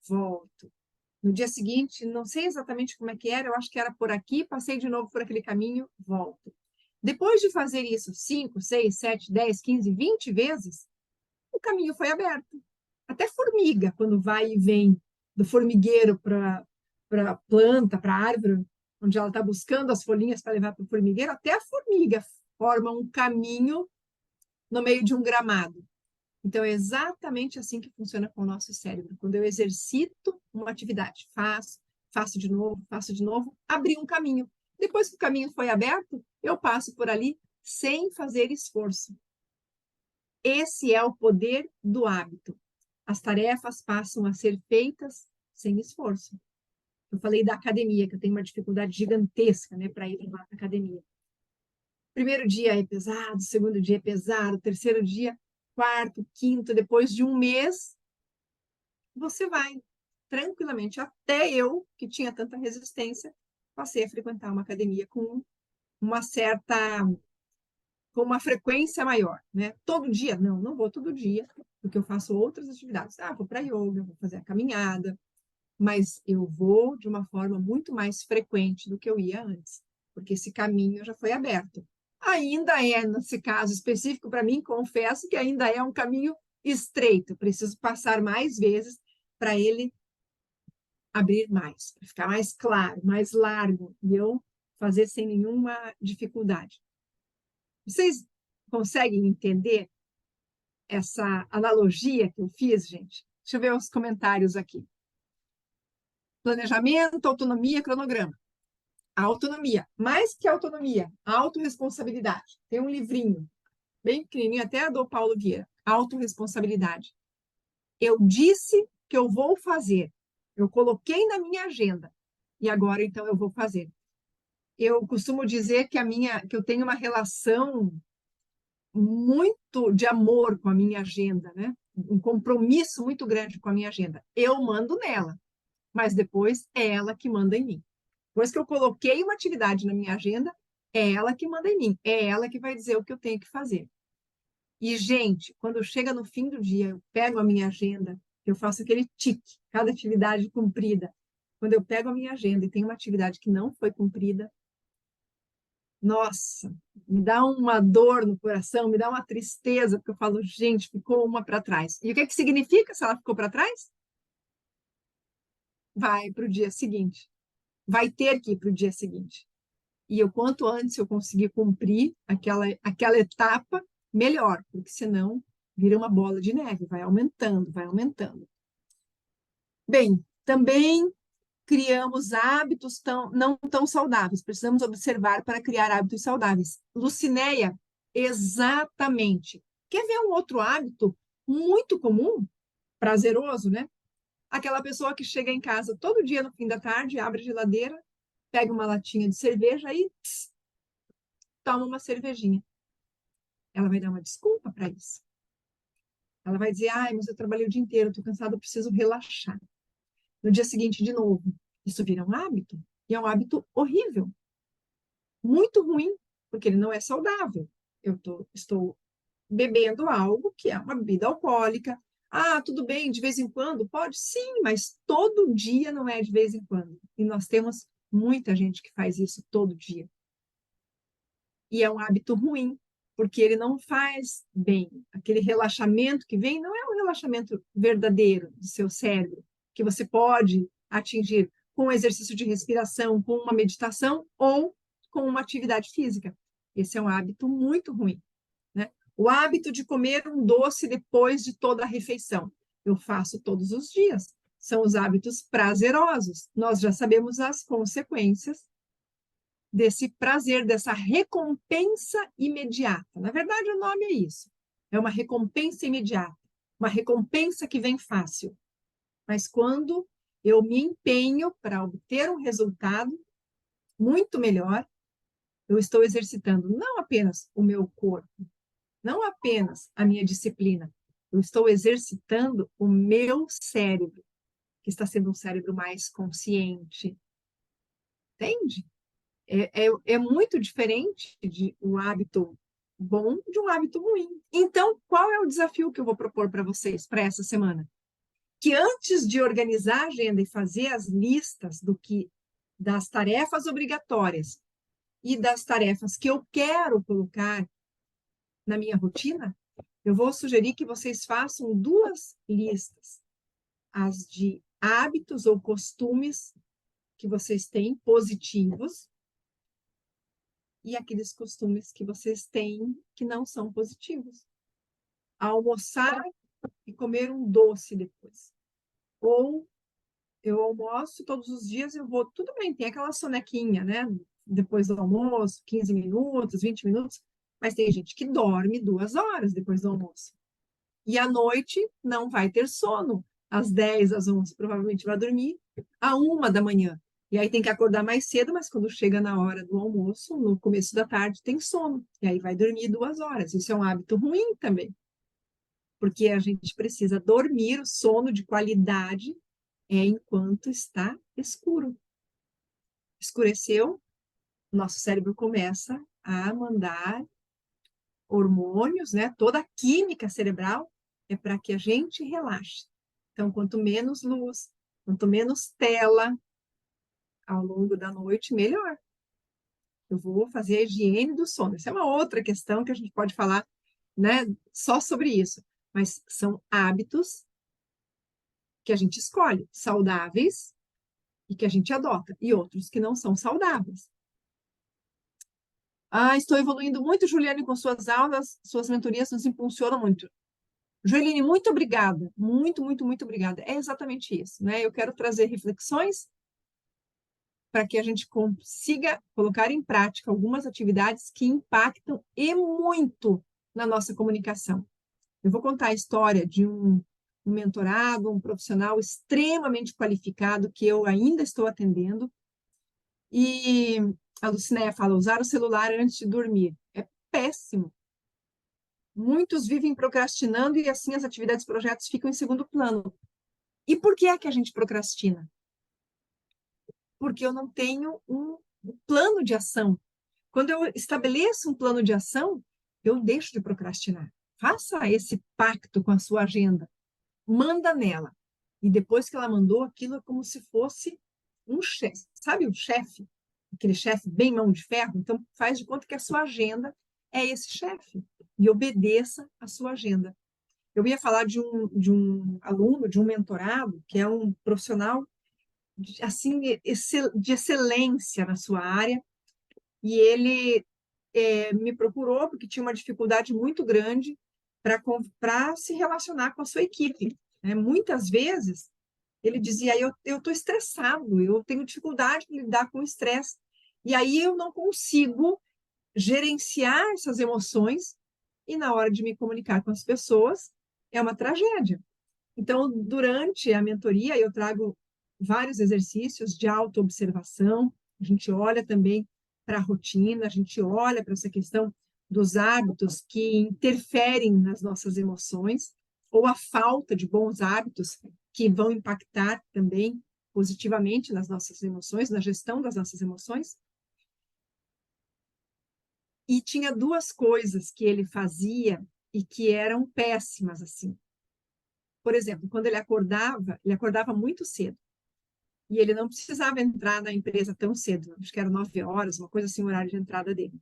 volto. No dia seguinte, não sei exatamente como é que era, eu acho que era por aqui, passei de novo por aquele caminho, volto. Depois de fazer isso 5, 6, 7, 10, 15, 20 vezes, o caminho foi aberto. Até formiga, quando vai e vem do formigueiro para a planta, para a árvore, onde ela está buscando as folhinhas para levar para o formigueiro, até a formiga forma um caminho no meio de um gramado. Então, é exatamente assim que funciona com o nosso cérebro. Quando eu exercito uma atividade, faço de novo, abri um caminho. Depois que o caminho foi aberto, eu passo por ali sem fazer esforço. Esse é o poder do hábito. As tarefas passam a ser feitas sem esforço. Eu falei da academia, que eu tenho uma dificuldade gigantesca, né, para ir para a academia. Primeiro dia é pesado, segundo dia é pesado, terceiro dia, quarto, quinto, depois de um mês, você vai tranquilamente. Até eu, que tinha tanta resistência, passei a frequentar uma academia com uma certa, com uma frequência maior, né? Todo dia? Não, não vou todo dia, porque eu faço outras atividades. Vou para yoga, vou fazer a caminhada, mas eu vou de uma forma muito mais frequente do que eu ia antes, porque esse caminho já foi aberto. Ainda é, nesse caso específico, para mim, confesso que ainda é um caminho estreito, preciso passar mais vezes para ele abrir mais, para ficar mais claro, mais largo, e eu fazer sem nenhuma dificuldade. Vocês conseguem entender essa analogia que eu fiz, gente? Deixa eu ver os comentários aqui. Planejamento, autonomia, cronograma. A autonomia, mais que autonomia, a autorresponsabilidade. Tem um livrinho bem pequenininho, até do Paulo Vieira, autorresponsabilidade. Eu disse que eu vou fazer, eu coloquei na minha agenda, e agora então eu vou fazer. Eu costumo dizer que eu tenho uma relação muito de amor com a minha agenda, né? Um compromisso muito grande com a minha agenda. Eu mando nela, mas depois é ela que manda em mim. Depois que eu coloquei uma atividade na minha agenda, É ela que manda em mim, é ela que vai dizer o que eu tenho que fazer. E, gente, quando chega no fim do dia, eu pego a minha agenda, eu faço aquele tique, cada atividade cumprida. Quando eu pego a minha agenda e tem uma atividade que não foi cumprida, nossa, me dá uma dor no coração, me dá uma tristeza, porque eu falo, gente, ficou uma para trás. E o que significa se ela ficou para trás? Vai para o dia seguinte. Vai ter que ir para o dia seguinte. E o quanto antes eu conseguir cumprir aquela etapa, melhor, porque senão vira uma bola de neve, vai aumentando, vai aumentando. Bem, também criamos hábitos não tão saudáveis. Precisamos observar para criar hábitos saudáveis. Lucinéia, exatamente. Quer ver um outro hábito muito comum, prazeroso, né? Aquela pessoa que chega em casa todo dia no fim da tarde, abre a geladeira, pega uma latinha de cerveja e toma uma cervejinha. Ela vai dar uma desculpa para isso. Ela vai dizer, ai, mas eu trabalhei o dia inteiro, estou cansada, eu preciso relaxar. No dia seguinte, de novo. Isso vira um hábito. E é um hábito horrível. Muito ruim, porque ele não é saudável. Estou bebendo algo que é uma bebida alcoólica. Ah, tudo bem, de vez em quando? Pode? Sim, mas todo dia não é de vez em quando. E nós temos muita gente que faz isso todo dia. E é um hábito ruim, porque ele não faz bem. Aquele relaxamento que vem não é um relaxamento verdadeiro do seu cérebro, que você pode atingir com um exercício de respiração, com uma meditação ou com uma atividade física. Esse é um hábito muito ruim, né? O hábito de comer um doce depois de toda a refeição. Eu faço todos os dias. São os hábitos prazerosos. Nós já sabemos as consequências desse prazer, dessa recompensa imediata. Na verdade, o nome é isso. É uma recompensa imediata, uma recompensa que vem fácil. Mas quando eu me empenho para obter um resultado muito melhor, eu estou exercitando não apenas o meu corpo, não apenas a minha disciplina, eu estou exercitando o meu cérebro, que está sendo um cérebro mais consciente. Entende? É muito diferente de um hábito bom de um hábito ruim. Então, qual é o desafio que eu vou propor para vocês para essa semana? Que antes de organizar a agenda e fazer as listas das tarefas obrigatórias e das tarefas que eu quero colocar na minha rotina, eu vou sugerir que vocês façam duas listas: as de hábitos ou costumes que vocês têm positivos e aqueles costumes que vocês têm que não são positivos. Almoçar e comer um doce depois. Ou eu almoço todos os dias, eu vou, tudo bem, tem aquela sonequinha, né? Depois do almoço, 15 minutos, 20 minutos, mas tem gente que dorme 2 horas depois do almoço. E à noite não vai ter sono. Às 10, às 11, provavelmente vai dormir à 1 da manhã. E aí tem que acordar mais cedo, mas quando chega na hora do almoço, no começo da tarde, tem sono. E aí vai dormir 2 horas. Isso é um hábito ruim também, porque a gente precisa dormir, o sono de qualidade é enquanto está escuro. Escureceu, nosso cérebro começa a mandar hormônios, né? Toda a química cerebral é para que a gente relaxe. Então, quanto menos luz, quanto menos tela ao longo da noite, melhor. Eu vou fazer a higiene do sono. Essa é uma outra questão que a gente pode falar, né, só sobre isso. Mas são hábitos que a gente escolhe, saudáveis e que a gente adota, e outros que não são saudáveis. Ah, estou evoluindo muito, Juliane, com suas aulas, suas mentorias nos impulsionam muito. Joeline, muito obrigada, muito, muito, muito obrigada. É exatamente isso, né? Eu quero trazer reflexões para que a gente consiga colocar em prática algumas atividades que impactam e muito na nossa comunicação. Eu vou contar a história de um mentorado, um profissional extremamente qualificado que eu ainda estou atendendo. E a Lucinéia fala, usar o celular antes de dormir. É péssimo. Muitos vivem procrastinando e assim as atividades e projetos ficam em segundo plano. E por que é que a gente procrastina? Porque eu não tenho um plano de ação. Quando eu estabeleço um plano de ação, eu deixo de procrastinar. Faça esse pacto com a sua agenda. Manda nela. E depois que ela mandou, aquilo é como se fosse um chefe. Sabe o chefe? Aquele chefe bem mão de ferro? Então, faz de conta que a sua agenda é esse chefe. E obedeça a sua agenda. Eu ia falar de um aluno, de um mentorado, que é um profissional assim de excelência na sua área, e ele me procurou porque tinha uma dificuldade muito grande para se relacionar com a sua equipe. Né? Muitas vezes ele dizia: eu estou estressado, eu tenho dificuldade de lidar com o estresse, e aí eu não consigo gerenciar essas emoções, e na hora de me comunicar com as pessoas, é uma tragédia. Então, durante a mentoria, eu trago vários exercícios de autoobservação, a gente olha também para a rotina, a gente olha para essa questão dos hábitos que interferem nas nossas emoções, ou a falta de bons hábitos que vão impactar também positivamente nas nossas emoções, na gestão das nossas emoções. E tinha duas coisas que ele fazia e que eram péssimas, assim. Por exemplo, quando ele acordava muito cedo. E ele não precisava entrar na empresa tão cedo, acho que era 9 horas, uma coisa assim, o horário de entrada dele.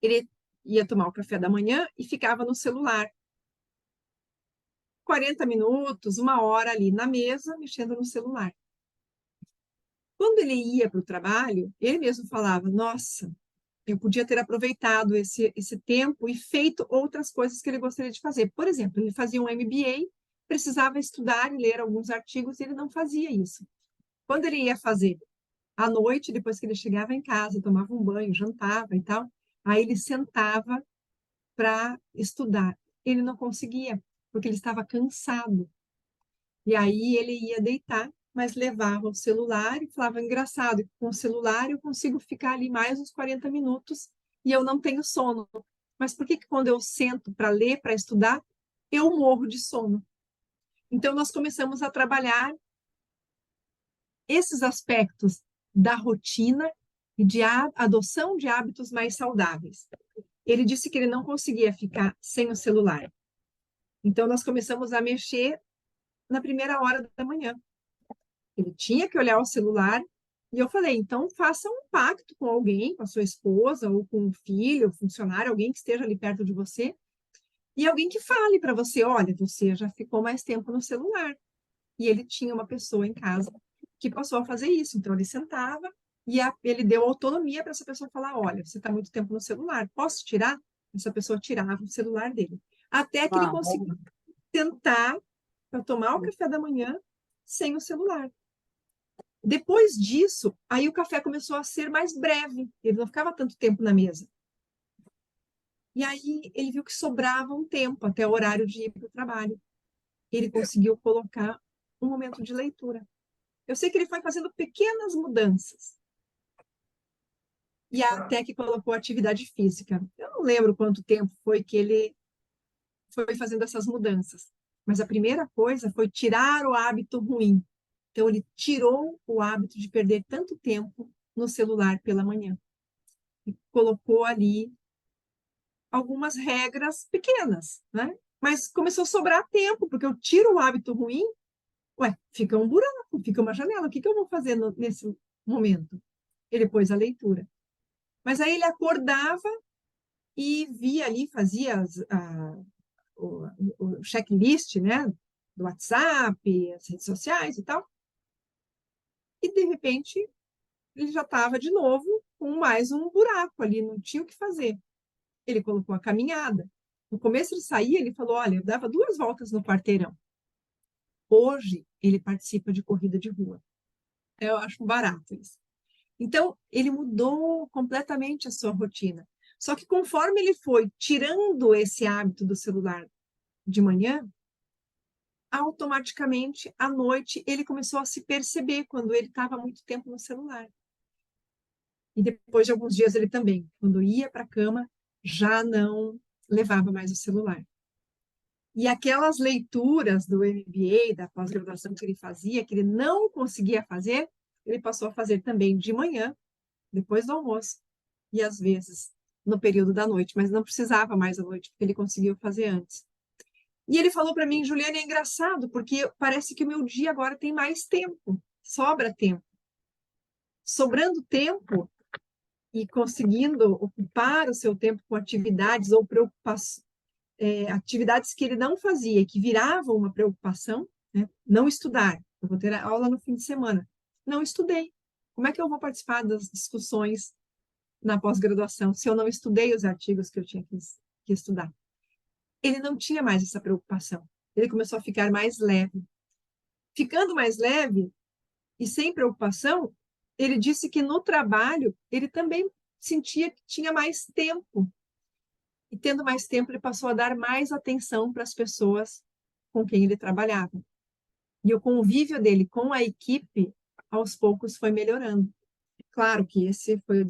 Ele ia tomar o café da manhã e ficava no celular. 40 minutos, 1 hora ali na mesa, mexendo no celular. Quando ele ia para o trabalho, ele mesmo falava: nossa, eu podia ter aproveitado esse tempo e feito outras coisas que ele gostaria de fazer. Por exemplo, ele fazia um MBA, precisava estudar e ler alguns artigos, e ele não fazia isso. Quando ele ia fazer à noite, depois que ele chegava em casa, tomava um banho, jantava e tal, aí ele sentava para estudar. Ele não conseguia, porque ele estava cansado. E aí ele ia deitar, mas levava o celular e falava: engraçado, com o celular eu consigo ficar ali mais uns 40 minutos e eu não tenho sono. Mas por que que quando eu sento para ler, para estudar, eu morro de sono? Então nós começamos a trabalhar esses aspectos da rotina e de adoção de hábitos mais saudáveis. Ele disse que ele não conseguia ficar sem o celular. Então nós começamos a mexer na primeira hora da manhã. Ele tinha que olhar o celular, e eu falei: então faça um pacto com alguém, com a sua esposa, ou com um filho, funcionário, alguém que esteja ali perto de você, e alguém que fale para você: olha, você já ficou mais tempo no celular. E ele tinha uma pessoa em casa que passou a fazer isso. Então ele sentava e ele deu autonomia para essa pessoa falar: olha, você está muito tempo no celular, posso tirar? Essa pessoa tirava o celular dele. Até que ele conseguiu tentar para tomar o café da manhã sem o celular. Depois disso, aí o café começou a ser mais breve, ele não ficava tanto tempo na mesa. E aí ele viu que sobrava um tempo até o horário de ir para o trabalho. Ele conseguiu colocar um momento de leitura. Eu sei que ele foi fazendo pequenas mudanças. E até que colocou atividade física. Eu não lembro quanto tempo foi que ele foi fazendo essas mudanças. Mas a primeira coisa foi tirar o hábito ruim. Então, ele tirou o hábito de perder tanto tempo no celular pela manhã. E colocou ali algumas regras pequenas, né? Mas começou a sobrar tempo, porque eu tiro o hábito ruim, ué, fica um buraco, fica uma janela. O que eu vou fazer nesse momento? Ele pôs a leitura. Mas aí ele acordava e via ali, fazia o checklist, né? Do WhatsApp, as redes sociais e tal. E, de repente, ele já estava de novo com mais um buraco ali, não tinha o que fazer. Ele colocou a caminhada. No começo de sair, ele falou: olha, eu dava 2 voltas no quarteirão. Hoje, ele participa de corrida de rua. Eu acho barato isso. Então, ele mudou completamente a sua rotina. Só que conforme ele foi tirando esse hábito do celular de manhã, automaticamente, à noite, ele começou a se perceber quando ele estava muito tempo no celular. E depois de alguns dias, ele também, quando ia para a cama, já não levava mais o celular. E aquelas leituras do MBA, da pós-graduação que ele fazia, que ele não conseguia fazer, ele passou a fazer também de manhã, depois do almoço. e às vezes no período da noite, mas não precisava mais à noite, porque ele conseguiu fazer antes. E ele falou para mim, Juliana, é engraçado, porque parece que o meu dia agora tem mais tempo, sobra tempo. Sobrando tempo e conseguindo ocupar o seu tempo com atividades ou preocupações, atividades que ele não fazia, que viravam uma preocupação, né? Não estudar. Eu vou ter aula no fim de semana. Não estudei. Como é que eu vou participar das discussões na pós-graduação se eu não estudei os artigos que eu tinha que estudar? Ele não tinha mais essa preocupação. Ele começou a ficar mais leve. Ficando mais leve e sem preocupação, ele disse que no trabalho ele também sentia que tinha mais tempo. E tendo mais tempo, ele passou a dar mais atenção para as pessoas com quem ele trabalhava. E o convívio dele com a equipe, aos poucos, foi melhorando. Claro que esse foi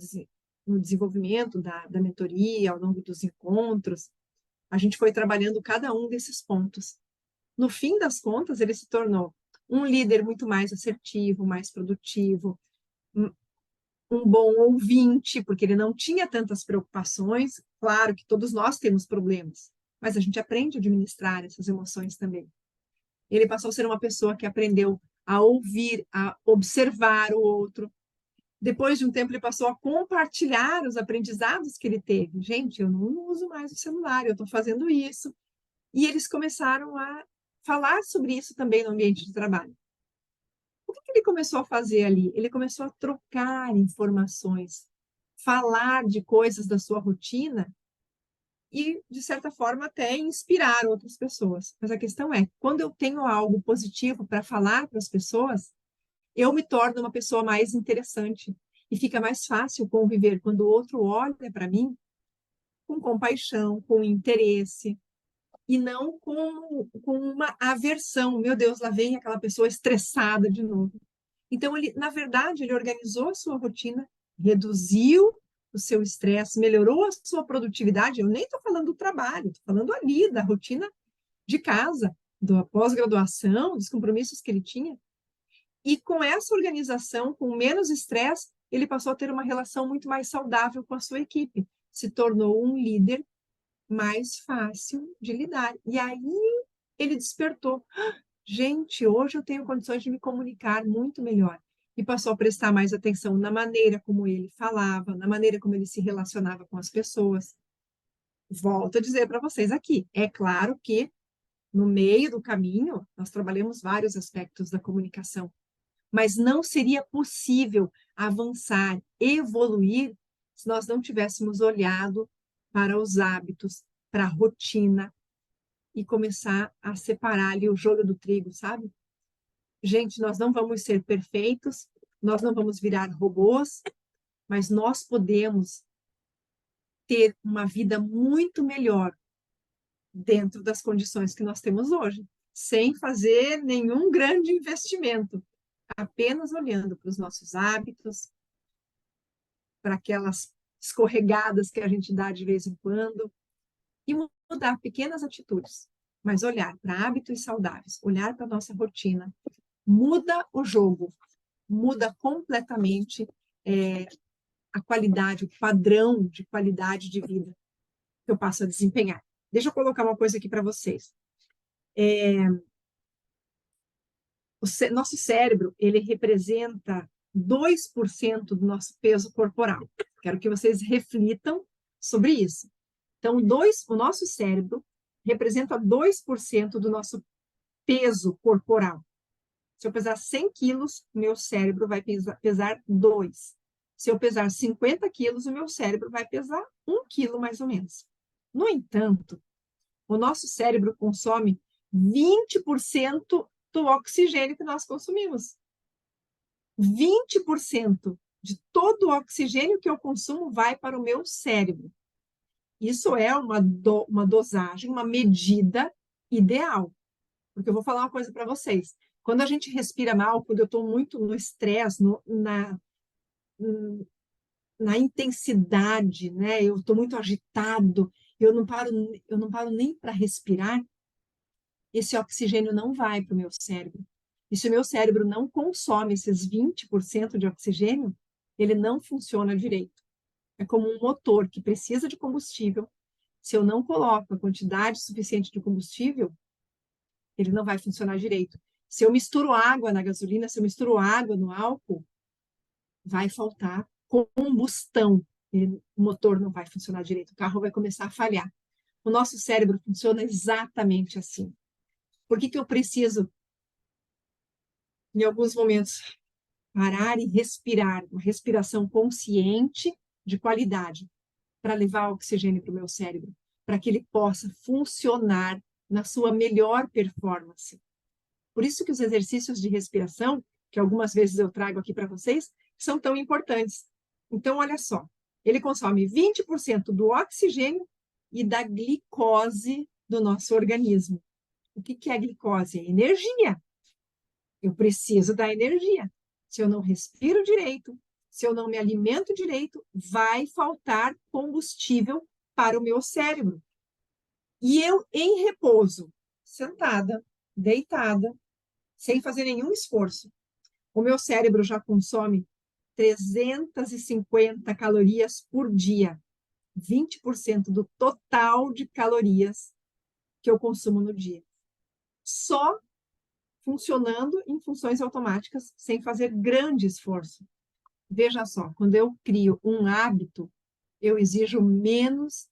o desenvolvimento da mentoria, ao longo dos encontros. A gente foi trabalhando cada um desses pontos. No fim das contas, ele se tornou um líder muito mais assertivo, mais produtivo, um bom ouvinte, porque ele não tinha tantas preocupações. Claro que todos nós temos problemas, mas a gente aprende a administrar essas emoções também. Ele passou a ser uma pessoa que aprendeu a ouvir, a observar o outro. Depois de um tempo, ele passou a compartilhar os aprendizados que ele teve. Gente, eu não uso mais o celular, eu estou fazendo isso. E eles começaram a falar sobre isso também no ambiente de trabalho. O que ele começou a fazer ali? Ele começou a trocar informações, falar de coisas da sua rotina e, de certa forma, até inspirar outras pessoas. Mas a questão é, quando eu tenho algo positivo para falar para as pessoas, eu me torno uma pessoa mais interessante e fica mais fácil conviver quando o outro olha para mim com compaixão, com interesse, e não com uma aversão. Meu Deus, lá vem aquela pessoa estressada de novo. Então, ele, na verdade, ele organizou a sua rotina, reduziu o seu estresse, melhorou a sua produtividade. Eu nem estou falando do trabalho, estou falando ali da rotina de casa, da pós-graduação, dos compromissos que ele tinha. E com essa organização, com menos estresse, ele passou a ter uma relação muito mais saudável com a sua equipe. Se tornou um líder mais fácil de lidar. E aí ele despertou. Gente, hoje eu tenho condições de me comunicar muito melhor. E passou a prestar mais atenção na maneira como ele falava, na maneira como ele se relacionava com as pessoas. Volto a dizer para vocês aqui, é claro que no meio do caminho nós trabalhamos vários aspectos da comunicação, mas não seria possível avançar, evoluir, se nós não tivéssemos olhado para os hábitos, para a rotina e começar a separar ali o joio do trigo, sabe? Gente, nós não vamos ser perfeitos, nós não vamos virar robôs, mas nós podemos ter uma vida muito melhor dentro das condições que nós temos hoje, sem fazer nenhum grande investimento, apenas olhando para os nossos hábitos, para aquelas escorregadas que a gente dá de vez em quando, e mudar pequenas atitudes, mas olhar para hábitos saudáveis, olhar para a nossa rotina, muda o jogo, muda completamente a qualidade, o padrão de qualidade de vida que eu passo a desempenhar. Deixa eu colocar uma coisa aqui para vocês. Nosso cérebro, ele representa 2% do nosso peso corporal. Quero que vocês reflitam sobre isso. Então, o nosso cérebro representa 2% do nosso peso corporal. Se eu pesar 100 quilos, meu cérebro vai pesar 2. Se eu pesar 50 quilos, o meu cérebro vai pesar 1 quilo, mais ou menos. No entanto, o nosso cérebro consome 20% do oxigênio que nós consumimos. 20% de todo o oxigênio que eu consumo vai para o meu cérebro. Isso é uma dosagem, uma medida ideal. Porque eu vou falar uma coisa para vocês. Quando a gente respira mal, quando eu estou muito no estresse, na intensidade, né? Eu estou muito agitado, eu não paro nem para respirar, esse oxigênio não vai para o meu cérebro. E se o meu cérebro não consome esses 20% de oxigênio, ele não funciona direito. É como um motor que precisa de combustível. Se eu não coloco a quantidade suficiente de combustível, ele não vai funcionar direito. Se eu misturo água na gasolina, se eu misturo água no álcool, vai faltar combustão. O motor não vai funcionar direito, o carro vai começar a falhar. O nosso cérebro funciona exatamente assim. Por que eu preciso, em alguns momentos, parar e respirar, uma respiração consciente de qualidade, para levar oxigênio para o meu cérebro, para que ele possa funcionar na sua melhor performance. Por isso que os exercícios de respiração, que algumas vezes eu trago aqui para vocês, são tão importantes. Então, olha só, ele consome 20% do oxigênio e da glicose do nosso organismo. O que é a glicose? É energia. Eu preciso da energia. Se eu não respiro direito, se eu não me alimento direito, vai faltar combustível para o meu cérebro. E eu, em repouso, sentada, deitada, sem fazer nenhum esforço, o meu cérebro já consome 350 calorias por dia, 20% do total de calorias que eu consumo no dia. Só funcionando em funções automáticas, sem fazer grande esforço. Veja só, quando eu crio um hábito, eu exijo menos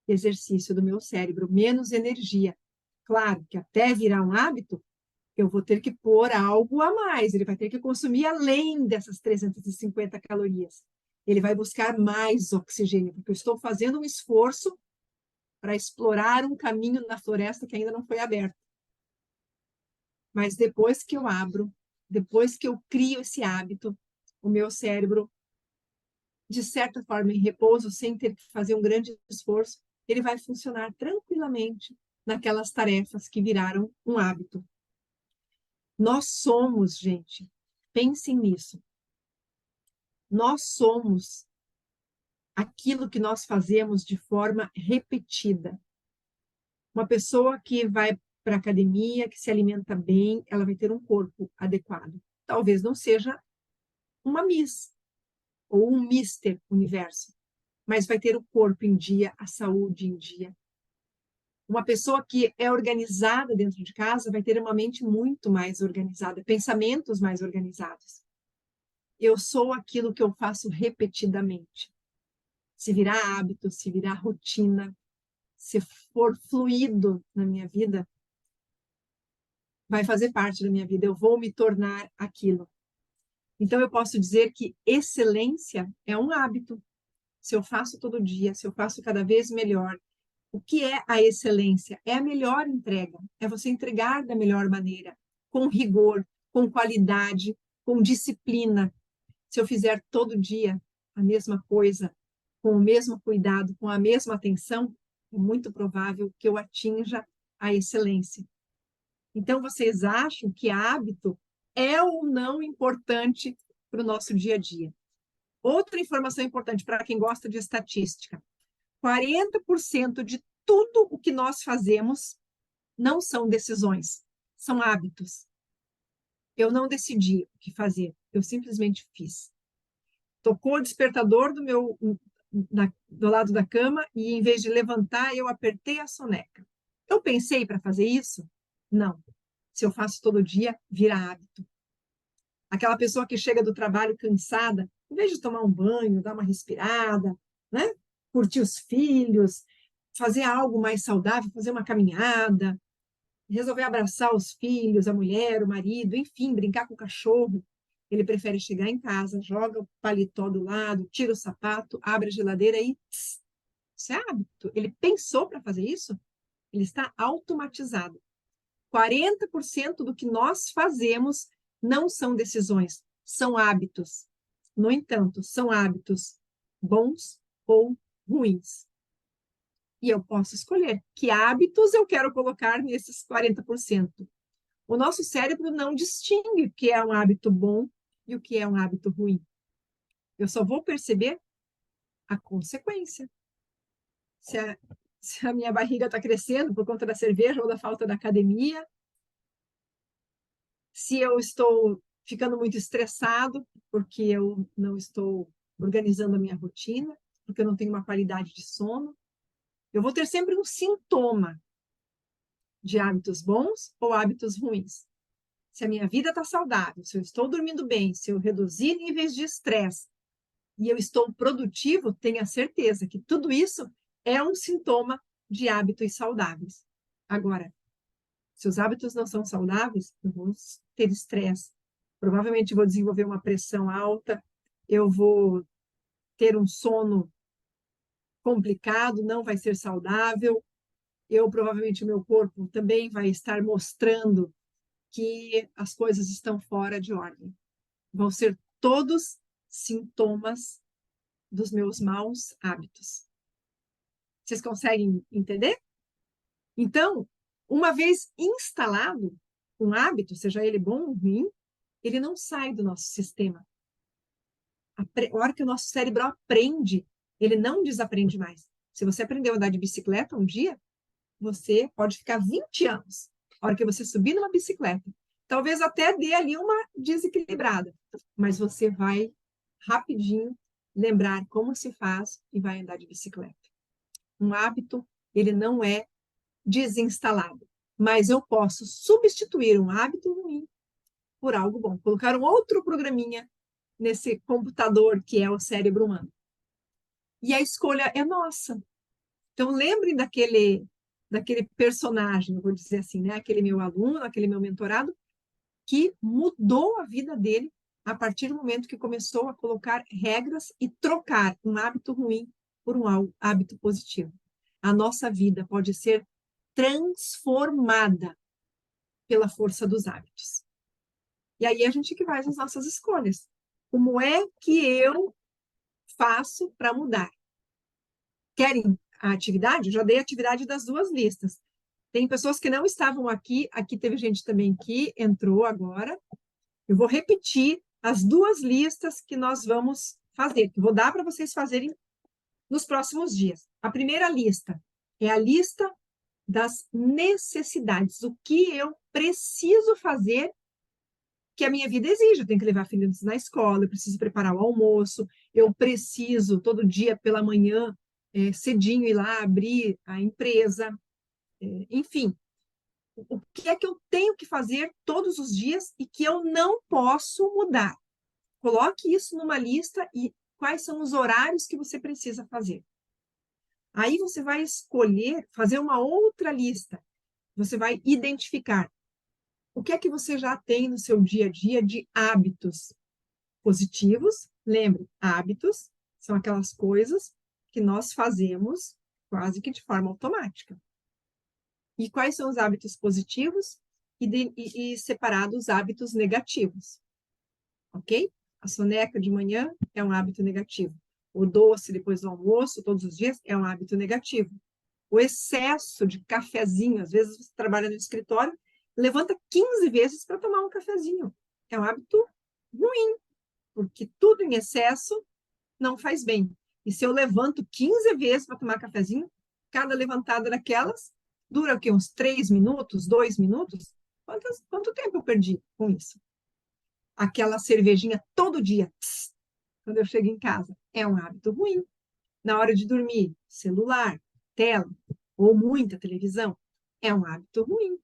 exercício do meu cérebro, menos energia. Claro que até virar um hábito, eu vou ter que pôr algo a mais, ele vai ter que consumir além dessas 350 calorias. Ele vai buscar mais oxigênio, porque eu estou fazendo um esforço para explorar um caminho na floresta que ainda não foi aberto. Mas depois que eu abro, depois que eu crio esse hábito, o meu cérebro, de certa forma, em repouso, sem ter que fazer um grande esforço, ele vai funcionar tranquilamente naquelas tarefas que viraram um hábito. Nós somos, gente, pensem nisso. Nós somos aquilo que nós fazemos de forma repetida. Uma pessoa que vai para a academia, que se alimenta bem, ela vai ter um corpo adequado. Talvez não seja uma Miss ou um Mister Universo, mas vai ter o corpo em dia, a saúde em dia. Uma pessoa que é organizada dentro de casa vai ter uma mente muito mais organizada, pensamentos mais organizados. Eu sou aquilo que eu faço repetidamente. Se virar hábito, se virar rotina, se for fluido na minha vida, vai fazer parte da minha vida, eu vou me tornar aquilo. Então, eu posso dizer que excelência é um hábito. Se eu faço todo dia, se eu faço cada vez melhor. O que é a excelência? É a melhor entrega, é você entregar da melhor maneira, com rigor, com qualidade, com disciplina. Se eu fizer todo dia a mesma coisa, com o mesmo cuidado, com a mesma atenção, é muito provável que eu atinja a excelência. Então, vocês acham que hábito é ou não importante para o nosso dia a dia? Outra informação importante para quem gosta de estatística: 40% de tudo o que nós fazemos não são decisões, são hábitos. Eu não decidi o que fazer, eu simplesmente fiz. Tocou o despertador do lado da cama e, em vez de levantar, eu apertei a soneca. Eu pensei para fazer isso? Não. Se eu faço todo dia, vira hábito. Aquela pessoa que chega do trabalho cansada, em vez de tomar um banho, dar uma respirada, né? Curtir os filhos, fazer algo mais saudável, fazer uma caminhada, resolver abraçar os filhos, a mulher, o marido, enfim, brincar com o cachorro. Ele prefere chegar em casa, joga o paletó do lado, tira o sapato, abre a geladeira e... Isso é hábito. Ele pensou para fazer isso? Ele está automatizado. 40% do que nós fazemos não são decisões, são hábitos. No entanto, são hábitos bons ou ruins. E eu posso escolher que hábitos eu quero colocar nesses 40%. O nosso cérebro não distingue o que é um hábito bom e o que é um hábito ruim. Eu só vou perceber a consequência. Se a minha barriga está crescendo por conta da cerveja ou da falta da academia, se eu estou ficando muito estressado porque eu não estou organizando a minha rotina, porque eu não tenho uma qualidade de sono. Eu vou ter sempre um sintoma de hábitos bons ou hábitos ruins. Se a minha vida está saudável, se eu estou dormindo bem, se eu reduzir níveis de estresse e eu estou produtivo, tenha certeza que tudo isso é um sintoma de hábitos saudáveis. Agora, se os hábitos não são saudáveis, eu vou ter estresse, provavelmente vou desenvolver uma pressão alta, eu vou ter um sono complicado, não vai ser saudável, provavelmente o meu corpo também vai estar mostrando que as coisas estão fora de ordem. Vão ser todos sintomas dos meus maus hábitos. Vocês conseguem entender? Então, uma vez instalado um hábito, seja ele bom ou ruim, ele não sai do nosso sistema. A hora que o nosso cérebro aprende, ele não desaprende mais. Se você aprendeu a andar de bicicleta um dia, você pode ficar 20 anos. A hora que você subir numa bicicleta, talvez até dê ali uma desequilibrada, mas você vai rapidinho lembrar como se faz e vai andar de bicicleta. Um hábito, ele não é desinstalado, mas eu posso substituir um hábito ruim por algo bom, colocar um outro programinha nesse computador que é o cérebro humano. E a escolha é nossa. Então, lembrem daquele personagem, eu vou dizer assim, né? Aquele meu aluno, aquele meu mentorado, que mudou a vida dele a partir do momento que começou a colocar regras e trocar um hábito ruim por um hábito positivo. A nossa vida pode ser transformada pela força dos hábitos. E aí a gente que faz as nossas escolhas. Como é que eu faço para mudar? Querem a atividade? Eu já dei a atividade das duas listas. Tem pessoas que não estavam aqui, aqui teve gente também que entrou agora. Eu vou repetir as duas listas que nós vamos fazer, que vou dar para vocês fazerem nos próximos dias. A primeira lista é a lista das necessidades, o que eu preciso fazer que a minha vida exige. Eu tenho que levar filhos na escola, eu preciso preparar o almoço, eu preciso todo dia pela manhã, cedinho ir lá abrir a empresa, enfim. O que é que eu tenho que fazer todos os dias e que eu não posso mudar? Coloque isso numa lista e quais são os horários que você precisa fazer. Aí você vai escolher, fazer uma outra lista. Você vai identificar o que é que você já tem no seu dia a dia de hábitos positivos. Lembre, hábitos são aquelas coisas que nós fazemos quase que de forma automática. E quais são os hábitos positivos e separar os hábitos negativos. Ok? A soneca de manhã é um hábito negativo. O doce depois do almoço, todos os dias, é um hábito negativo. O excesso de cafezinho, às vezes você trabalha no escritório, levanta 15 vezes para tomar um cafezinho. É um hábito ruim, porque tudo em excesso não faz bem. E se eu levanto 15 vezes para tomar cafezinho, cada levantada daquelas dura o quê? Uns 3 minutos, 2 minutos? Quanto tempo eu perdi com isso? Aquela cervejinha todo dia, quando eu chego em casa, é um hábito ruim. Na hora de dormir, celular, tela ou muita televisão, é um hábito ruim.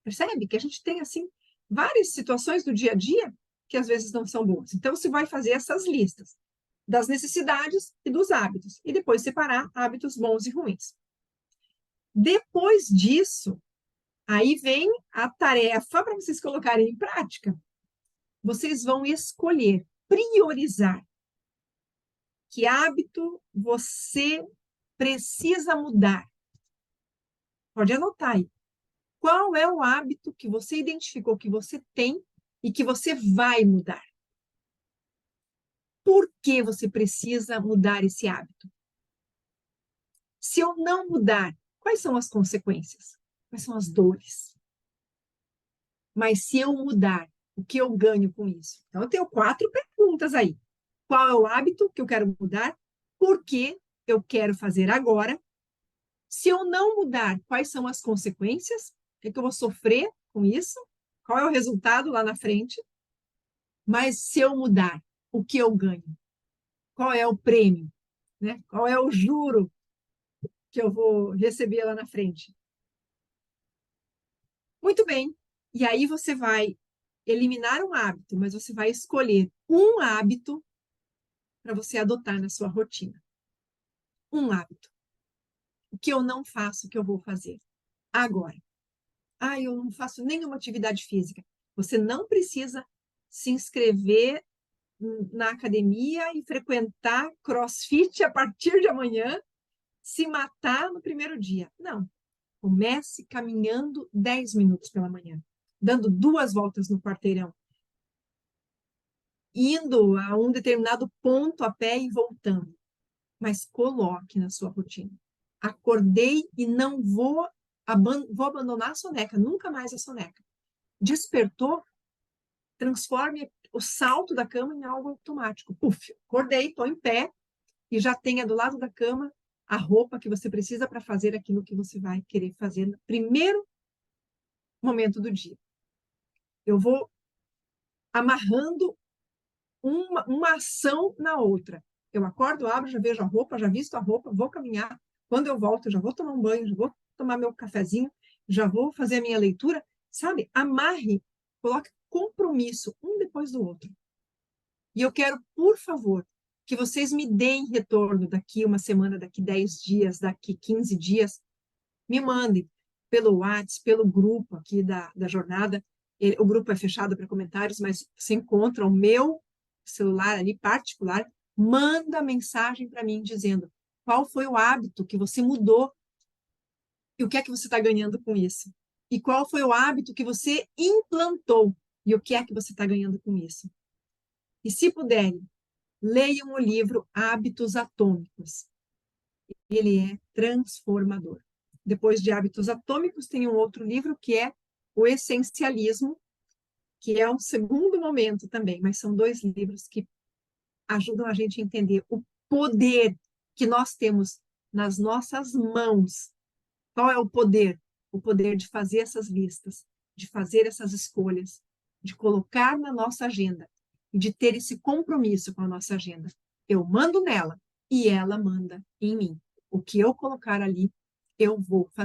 Percebe que a gente tem, assim, várias situações do dia a dia que às vezes não são boas. Então, você vai fazer essas listas das necessidades e dos hábitos, e depois separar hábitos bons e ruins. Depois disso, aí vem a tarefa para vocês colocarem em prática. Vocês vão escolher, priorizar que hábito você precisa mudar. Pode anotar aí. Qual é o hábito que você identificou que você tem e que você vai mudar? Por que você precisa mudar esse hábito? Se eu não mudar, quais são as consequências? Quais são as dores? Mas se eu mudar, o que eu ganho com isso? Então, eu tenho 4 perguntas aí. Qual é o hábito que eu quero mudar? Por que eu quero fazer agora? Se eu não mudar, quais são as consequências? O que eu vou sofrer com isso? Qual é o resultado lá na frente? Mas se eu mudar, o que eu ganho? Qual é o prêmio? né? Qual é o juro que eu vou receber lá na frente? Muito bem. E aí você vai eliminar um hábito, mas você vai escolher um hábito para você adotar na sua rotina. Um hábito. O que eu não faço, o que eu vou fazer agora. Ah, eu não faço nenhuma atividade física. Você não precisa se inscrever na academia e frequentar CrossFit a partir de amanhã, se matar no primeiro dia. Não. Comece caminhando 10 minutos pela manhã, dando 2 voltas no quarteirão, indo a um determinado ponto a pé e voltando. Mas coloque na sua rotina. Acordei e não vou abandonar a soneca, nunca mais a soneca. Despertou, transforme o salto da cama em algo automático. Puf, acordei, estou em pé e já tenha do lado da cama a roupa que você precisa para fazer aquilo que você vai querer fazer no primeiro momento do dia. Eu vou amarrando uma ação na outra. Eu acordo, abro, já vejo a roupa, já visto a roupa, vou caminhar. Quando eu volto, eu já vou tomar um banho, já vou tomar meu cafezinho, já vou fazer a minha leitura. Sabe? Amarre, coloque compromisso um depois do outro. E eu quero, por favor, que vocês me deem retorno daqui uma semana, daqui 10 dias, daqui 15 dias. Me mandem pelo WhatsApp, pelo grupo aqui da jornada. O grupo é fechado para comentários, mas você encontra o meu celular ali particular. Manda mensagem para mim dizendo qual foi o hábito que você mudou e o que é que você está ganhando com isso. E qual foi o hábito que você implantou e o que é que você está ganhando com isso. E se puderem, leiam o livro Hábitos Atômicos. Ele é transformador. Depois de Hábitos Atômicos, tem um outro livro que é O Essencialismo, que é um segundo momento também, mas são 2 livros que ajudam a gente a entender o poder que nós temos nas nossas mãos. Qual é o poder? O poder de fazer essas listas, de fazer essas escolhas, de colocar na nossa agenda e de ter esse compromisso com a nossa agenda. Eu mando nela e ela manda em mim. O que eu colocar ali, eu vou fazer.